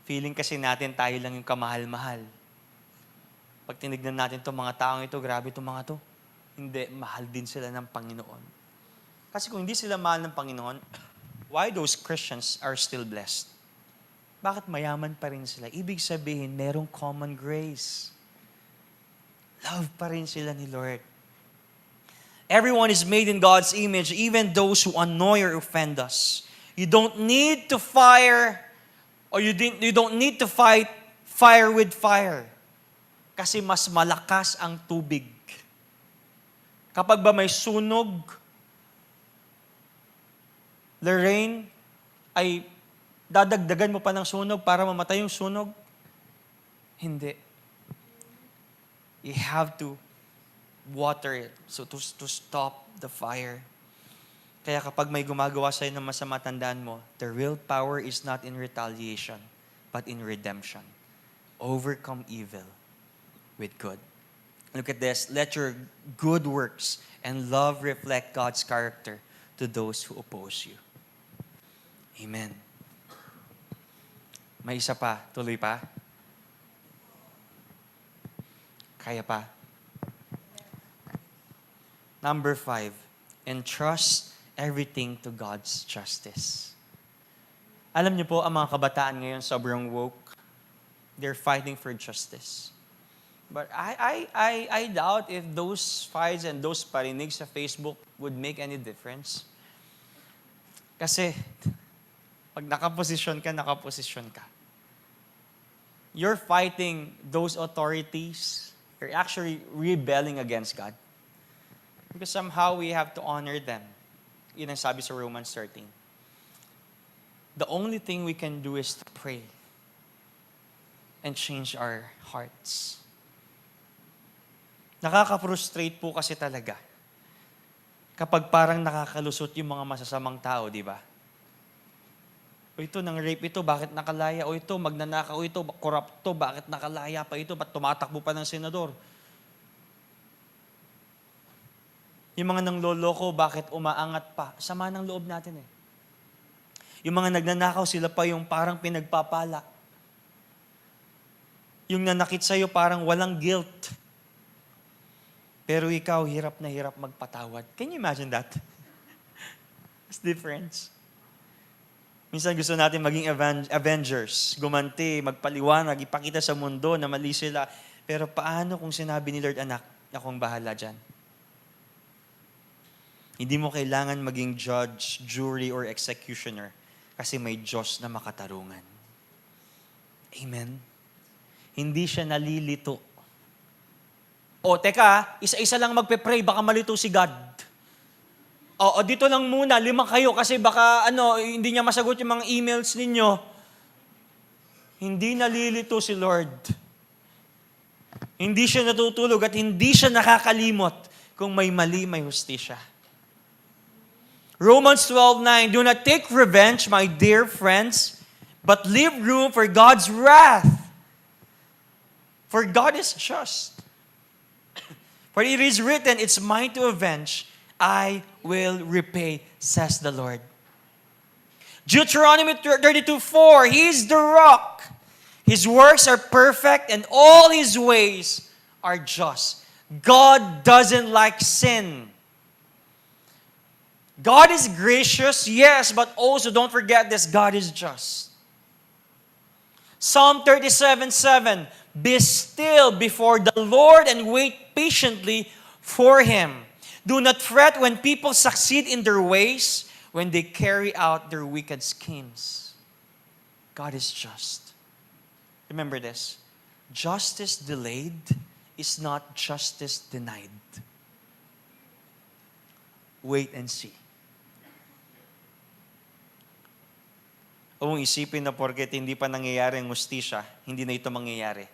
Feeling kasi natin tayo lang yung kamahal-mahal. Pag tinignan natin itong mga taong ito, grabe itong mga to. Hindi, mahal din sila ng Panginoon. Kasi kung hindi sila mahal ng Panginoon, why those Christians are still blessed? Bakit mayaman pa rin sila? Ibig sabihin, merong common grace. Love pa rin sila ni Lord. Everyone is made in God's image, even those who annoy or offend us. You don't need to fire, or you don't need to fight fire with fire. Kasi mas malakas ang tubig. Kapag ba may sunog, Lorraine, ay dadagdagan mo pa ng sunog para mamatay yung sunog? Hindi. You have to water it so to stop the fire. Kaya kapag may gumagawa sa'yo ng masama, tandaan mo, the real power is not in retaliation, but in redemption. Overcome evil with good. Look at this. Let your good works and love reflect God's character to those who oppose you. Amen. May isa pa. Tuloy pa? Kaya pa? Number 5, entrust everything to God's justice. Alam niyo po, ang mga kabataan ngayon sobrang woke. They're fighting for justice. But I doubt if those fights and those parinig sa Facebook would make any difference. Kasi, pag nakaposisyon ka. You're fighting those authorities You're actually rebelling against God. Because somehow we have to honor them. Yun ang sabi sa Romans 13. The only thing we can do is to pray and change our hearts. Nakaka-frustrate po kasi talaga kapag parang nakakalusot yung mga masasamang tao, di ba? O ito, nang rape ito, bakit nakalaya? O ito, magnanakaw ito, corrupt to, bakit nakalaya pa ito? Ba't tumatakbo pa ng senador? Yung mga nangloloko, bakit umaangat pa? Sama ng loob natin eh. Yung mga nagnanakaw, sila pa yung parang pinagpapala. Yung nanakit sa'yo, parang walang guilt. Pero ikaw, hirap na hirap magpatawad. Can you imagine that? It's difference. Minsan gusto natin maging avengers, gumanti, magpaliwanag, ipakita sa mundo na mali sila. Pero paano kung sinabi ni Lord, anak, akong bahala dyan? Hindi mo kailangan maging judge, jury, or executioner kasi may Diyos na makatarungan. Amen? Hindi siya nalilito. O, teka, isa-isa lang magpe-pray, baka malito si God. O, dito lang muna, 5 kayo kasi baka hindi niya masagot yung mga emails ninyo. Hindi nalilito si Lord. Hindi siya natutulog at hindi siya nakakalimot kung may mali, may hustisya. Romans 12:9, do not take revenge, my dear friends, but leave room for God's wrath. For God is just. For it is written, it's mine to avenge, I will repay, says the Lord. Deuteronomy 32:4, He is the rock. His works are perfect and all His ways are just. God doesn't like sin. God is gracious, yes, but also don't forget this, God is just. Psalm 37:7, be still before the Lord and wait patiently for Him. Do not fret when people succeed in their ways, when they carry out their wicked schemes. God is just. Remember this, justice delayed is not justice denied. Wait and see. Huwag isipin na porket hindi pa nangyayari ang hustisya, hindi na ito mangyayari.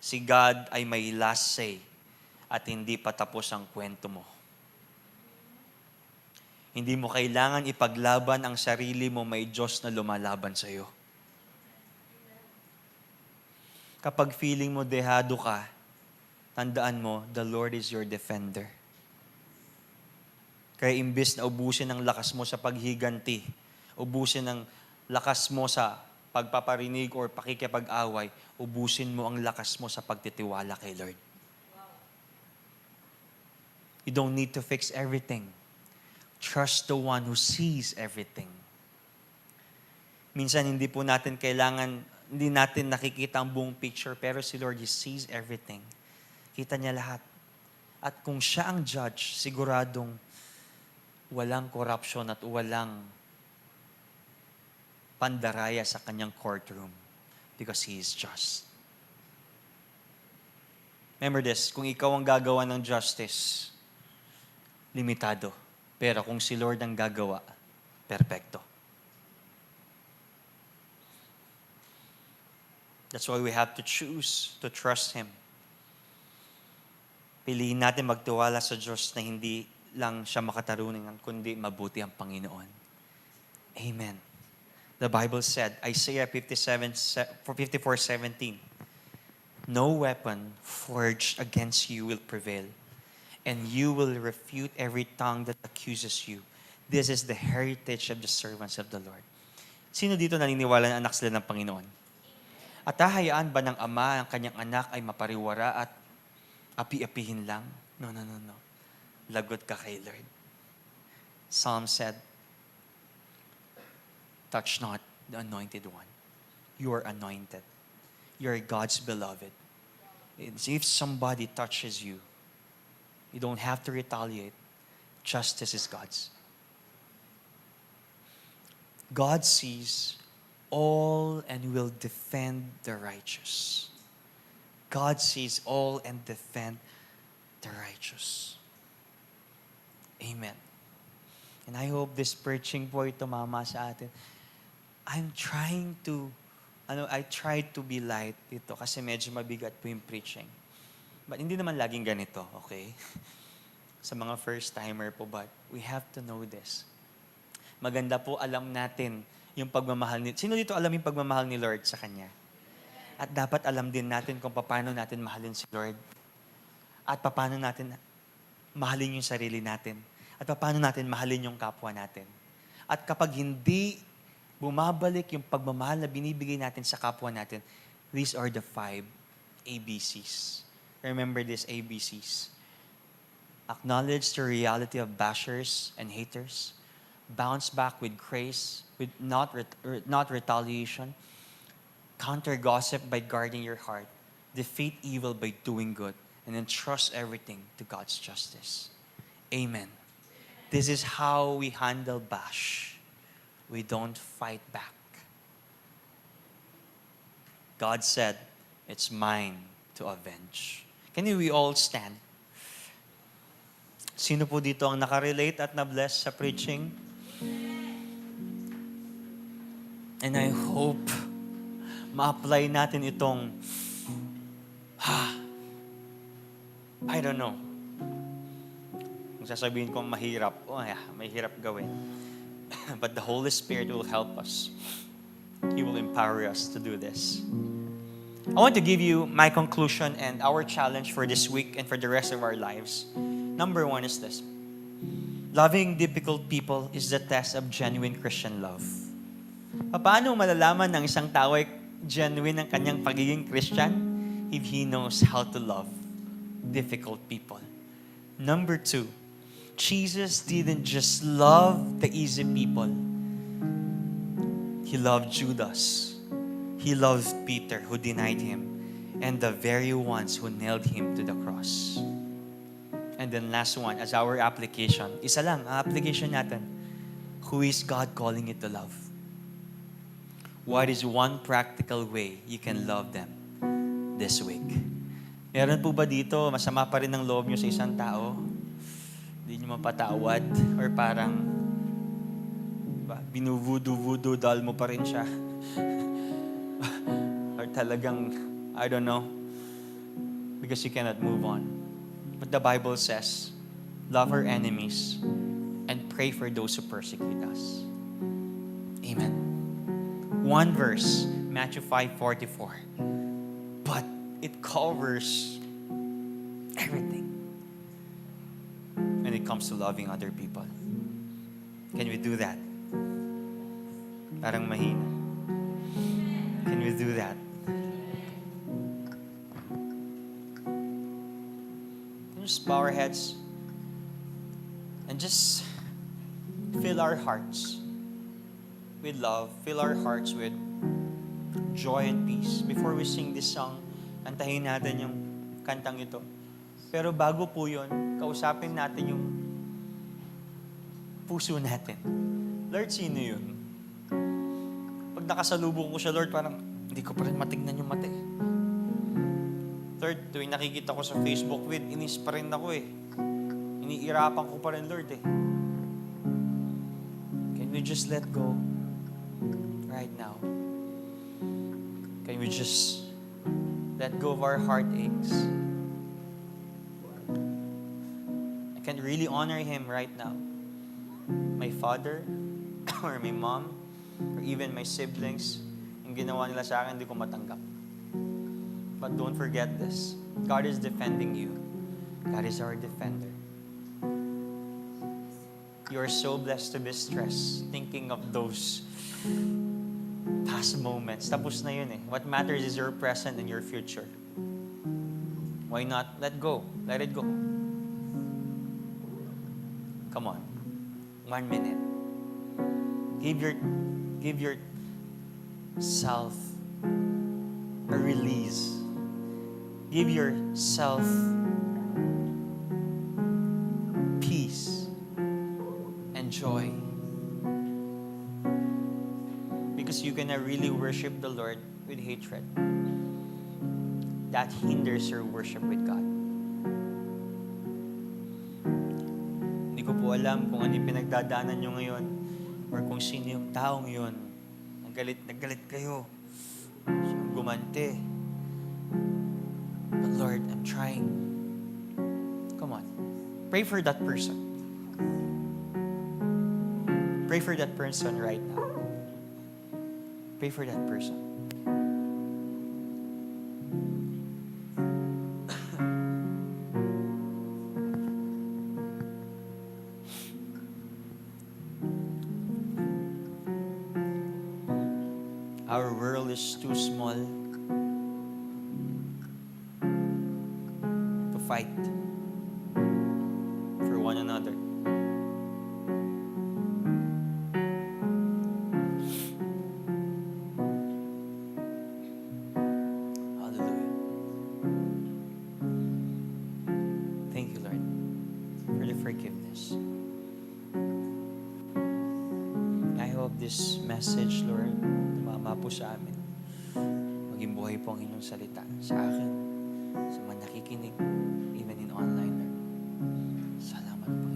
Si God ay may last say at hindi pa tapos ang kwento mo. Hindi mo kailangan ipaglaban ang sarili mo, may Diyos na lumalaban sa iyo. Kapag feeling mo dehado ka, tandaan mo, the Lord is your defender. Kaya imbes na ubusin ang lakas mo sa paghiganti, ubusin ang lakas mo sa pagpaparinig or pakikipag-away, ubusin mo ang lakas mo sa pagtitiwala kay Lord. You don't need to fix everything. Trust the one who sees everything. Minsan hindi natin nakikita ang buong picture, pero si Lord, He sees everything. Kita niya lahat. At kung siya ang judge, siguradong walang corruption at walang pandaraya sa kanyang courtroom because He is just. Remember this, kung ikaw ang gagawa ng justice, limitado. Pero kung si Lord ang gagawa, perpekto. That's why we have to choose to trust Him. Piliin natin magtiwala sa Diyos na hindi lang siya makatarungan, kundi mabuti ang Panginoon. Amen. The Bible said, Isaiah 54:17, no weapon forged against you will prevail, and you will refute every tongue that accuses you. This is the heritage of the servants of the Lord. Sino dito naniniwala na anak sila ng Panginoon? At hahayaan ba ng Ama ang kanyang anak ay mapariwara at api-apihin lang? No. Lagot ka kay Lord. Psalm said, touch not the anointed one. You are anointed. You are God's beloved. If somebody touches you, you don't have to retaliate. Justice is God's. God sees all and will defend the righteous. God sees all and defend the righteous. Amen. And I hope this preaching po ay tumama sa atin. I tried to be light dito kasi medyo mabigat po yung preaching. But hindi naman laging ganito, okay? Sa mga first-timer po, but we have to know this. Maganda po alam natin yung pagmamahal ni... Sino dito alam yung pagmamahal ni Lord sa Kanya? At dapat alam din natin kung paano natin mahalin si Lord. At paano natin mahalin yung sarili natin. At paano natin mahalin yung kapwa natin. At kapag hindi bumabalik yung pagmamahal na binibigay natin sa kapwa natin, these are the 5 ABCs. Remember these ABCs. Acknowledge the reality of bashers and haters. Bounce back with grace, with not retaliation. Counter gossip by guarding your heart. Defeat evil by doing good. And entrust everything to God's justice. Amen. This is how we handle bash. We don't fight back. God said, it's mine to avenge. Can we all stand? Sino po dito ang nakarelate at na-bless sa preaching? And I hope ma-apply natin itong, I don't know. Kung sasabihin kong mahirap, mahirap gawin. But the Holy Spirit will help us. He will empower us to do this. I want to give you my conclusion and our challenge for this week and for the rest of our lives. Number 1 is this. Loving difficult people is the test of genuine Christian love. Paano malalaman ng isang tao ay genuine ang kanyang pagiging Christian? If he knows how to love difficult people. Number 2, Jesus didn't just love the easy people. He loved Judas. He loved Peter, who denied him, and the very ones who nailed him to the cross. And then last one, as our application, isa lang, ang application natin. Who is God calling you to love? What is one practical way you can love them this week? Meron po ba dito, masama pa rin ang loob nyo sa isang tao? Hindi nyo mapatawad? Or parang, binuvudu-vudu, dal mo pa rin siya? Or talagang, I don't know, because you cannot move on. But the Bible says, love our enemies and pray for those who persecute us. Amen. One verse, Matthew 5:44. But it covers everything when it comes to loving other people. Can we do that? Parang mahina. Can we do that? Just bow our heads and just fill our hearts with love, fill our hearts with joy and peace. Before we sing this song, kantahin natin yung kantang ito. Pero bago po yun, kausapin natin yung puso natin. Lord, sino yun? Pag nakasalubong ko siya, Lord, parang hindi ko pa rin matignan yung mata eh. Lord, tuwing nakikita ko sa Facebook inis pa rin ako eh. Iniirapan ko pa rin, Lord eh. Can we just let go right now? Can we just let go of our heartaches? I can really honor Him right now. My father, or my mom, or even my siblings, yung ginawa nila sa akin, hindi ko matanggap. But don't forget this. God is defending you. God is our defender. You are so blessed to be stressed thinking of those past moments. Tapos na yun eh. What matters is your present and your future. Why not let go? Let it go. Come on. 1 minute. Give yourself a release. Give yourself peace and joy. Because you're gonna really worship the Lord with hatred. that hinders your worship with God. Hindi ko po alam kung ano yung pinagdadaanan nyo ngayon or kung sino yung taong yun. Naggalit kayo. Siyang gumante. But Lord, I'm trying. Come on. Pray for that person. Pray for that person right now. Pray for that person. Our world is too small to fight for one another. Hallelujah. Thank you, Lord, for the forgiveness. I hope this message, Lord, tumama po sa amin. Maging buhay po ang inyong salita sa akin, sa mga nakikinig, even in online, Lord. Salamat po.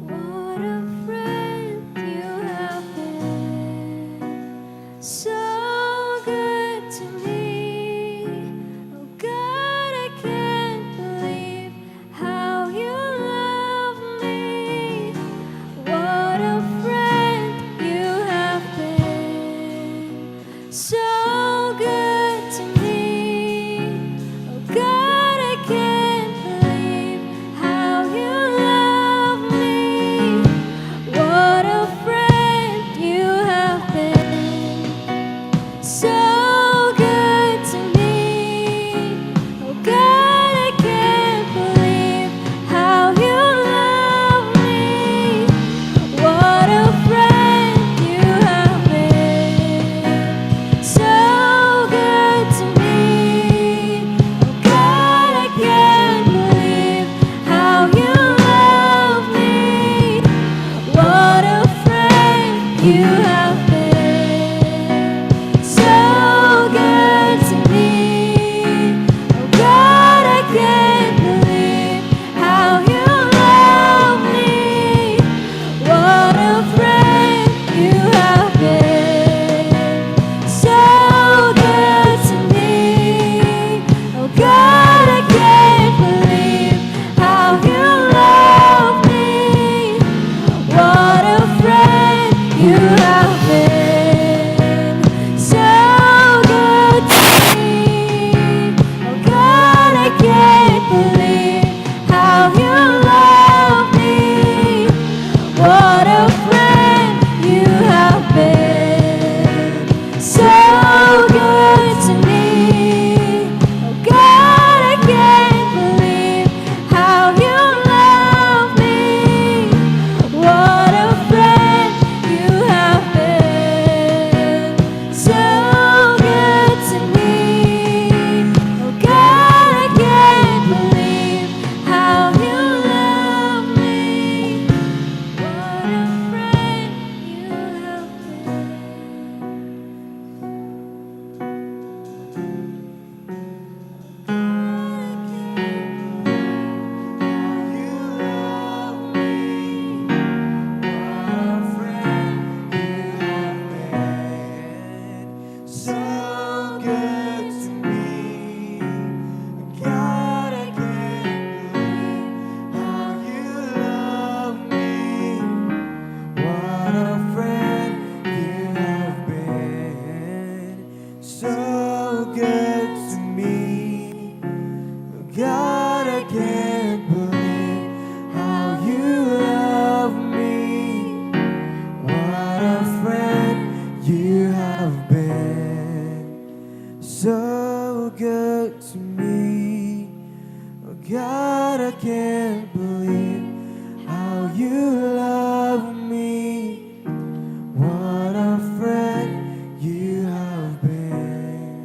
What a friend you have been, so good to me. Oh God, I can't believe how you love me. What a friend you have been, so good to me. Oh God, I can't believe how you love me. What a friend you have been, so good to me. Oh God, I can't believe how you love me. What a friend you have been, so good to me. Oh God, I can't believe how you love me. What a friend you have been, so good to me. Oh God, I can't believe how you love me. What a friend you have been, so good to me. Oh God, I can't believe how you love me. What a friend you have been, so good to me. Oh God, I can't believe how you love me. What a friend you have been, so good to me. Oh God, I can't believe how you love me. What a friend you have been, so good to me. Oh God, I can't believe how you love me. What a friend you have God, I can't believe how you love me. What a friend you have been, so good to me. Oh God, I can't believe how you love me. What a friend you have been.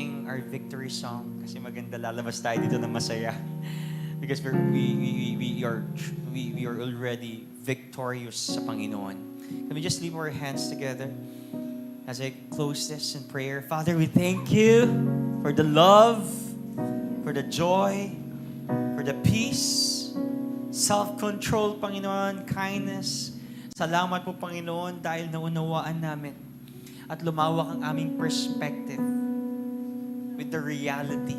sing our victory song kasi maganda lalabas tayo dito ng masaya. Because we are already victorious sa Panginoon. Can we just leave our hands together as I close this in prayer? Father, we thank you for the love, for the joy, for the peace, self-control, Panginoon, kindness. Salamat po, Panginoon, dahil naunawaan namin at lumawak ang aming perspective with the reality.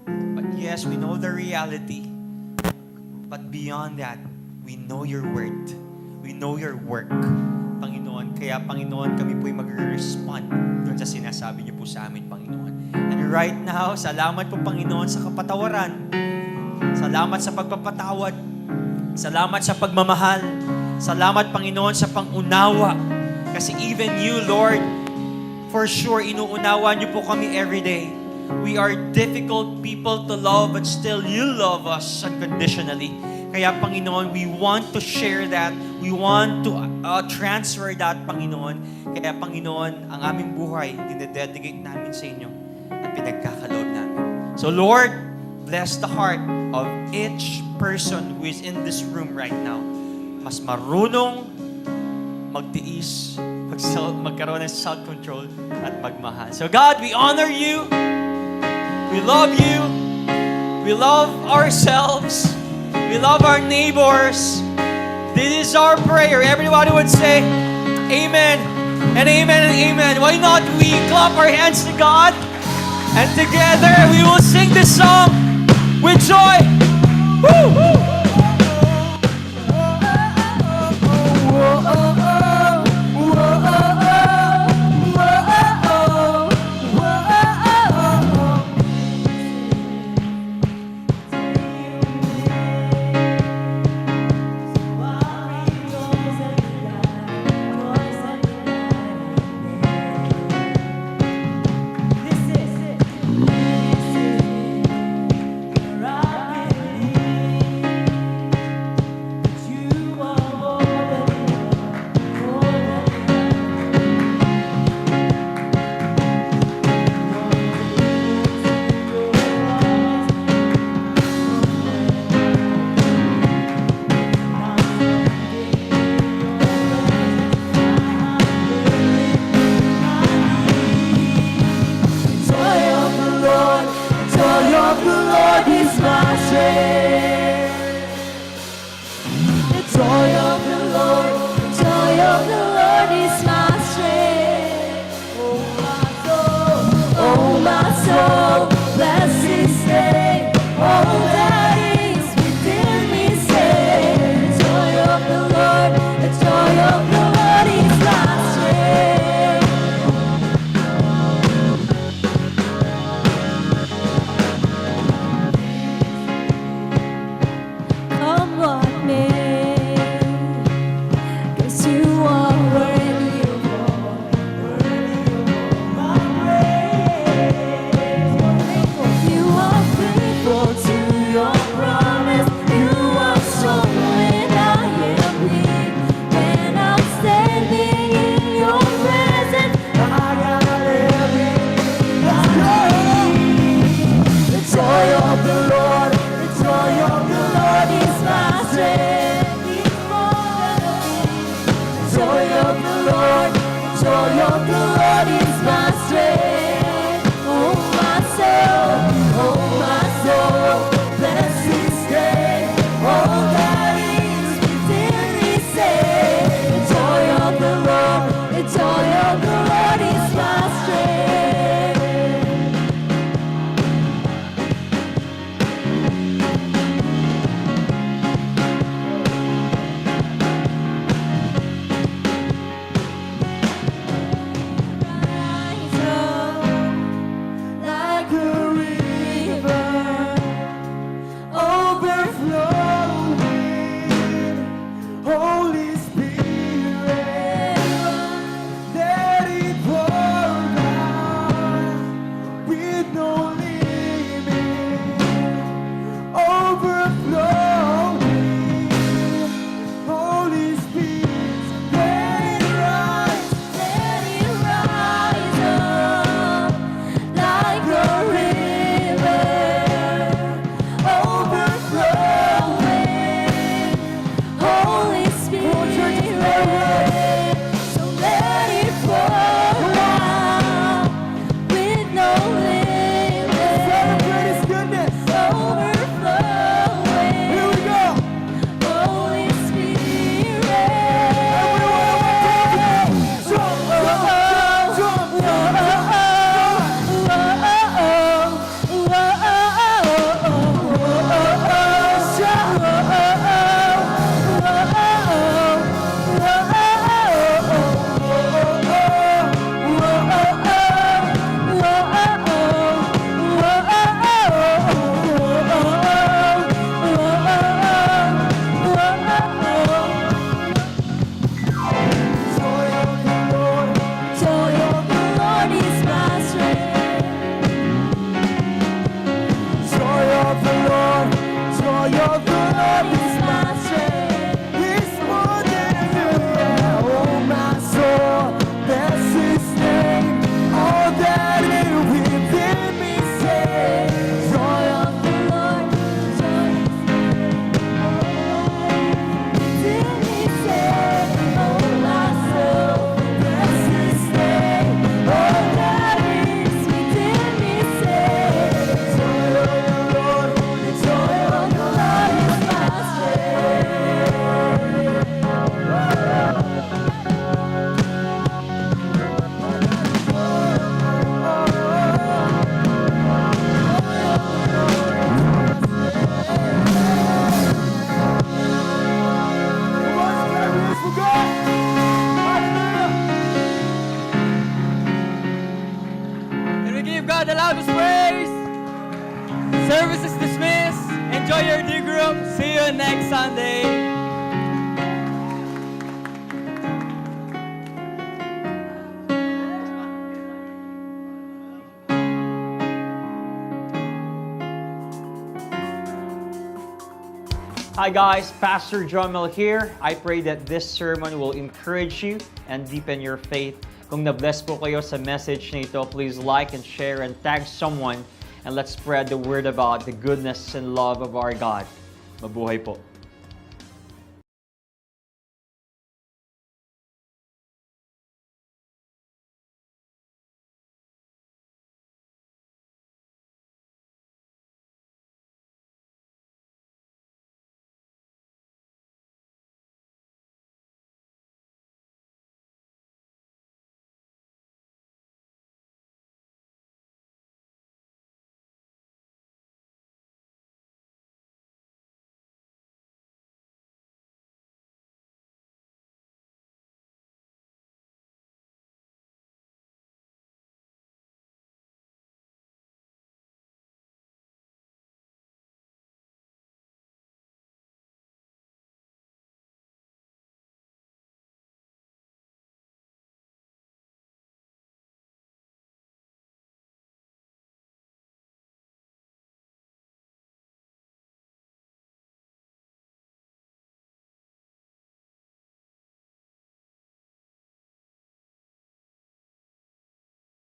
But yes, we know the reality. But beyond that, we know your word. We know your work, Panginoon. Kaya, Panginoon, kami po'y magre-respond doon sa sinasabi niyo po sa amin, Panginoon. And right now, salamat po, Panginoon, sa kapatawaran. Salamat sa pagpapatawad. Salamat sa pagmamahal. Salamat, Panginoon, sa pangunawa. Kasi even you, Lord, for sure, inuunawa niyo po kami every day. We are difficult people to love, but still you love us unconditionally. Kaya, Panginoon, we want to share that. We want to transfer that, Panginoon. Kaya, Panginoon, ang aming buhay, dinededicate namin sa inyo at pinagkakaloob namin. So, Lord, bless the heart of each person who is in this room right now. Mas marunong magtiis, magkaroon ng self-control at magmahal. So, God, we honor you. We love you. We love ourselves. We love our neighbors. This is our prayer. Everybody would say, amen and amen and amen. Why not we clap our hands to God? And together we will sing this song with joy. Woo! Woo! Come what may, Service is dismissed. Enjoy your D group. See you next Sunday. Hi guys, Pastor John Mel here. I pray that this sermon will encourage you and deepen your faith. Kung na-bless po kayo sa message na ito, please like and share and tag someone and let's spread the word about the goodness and love of our God. Mabuhay po.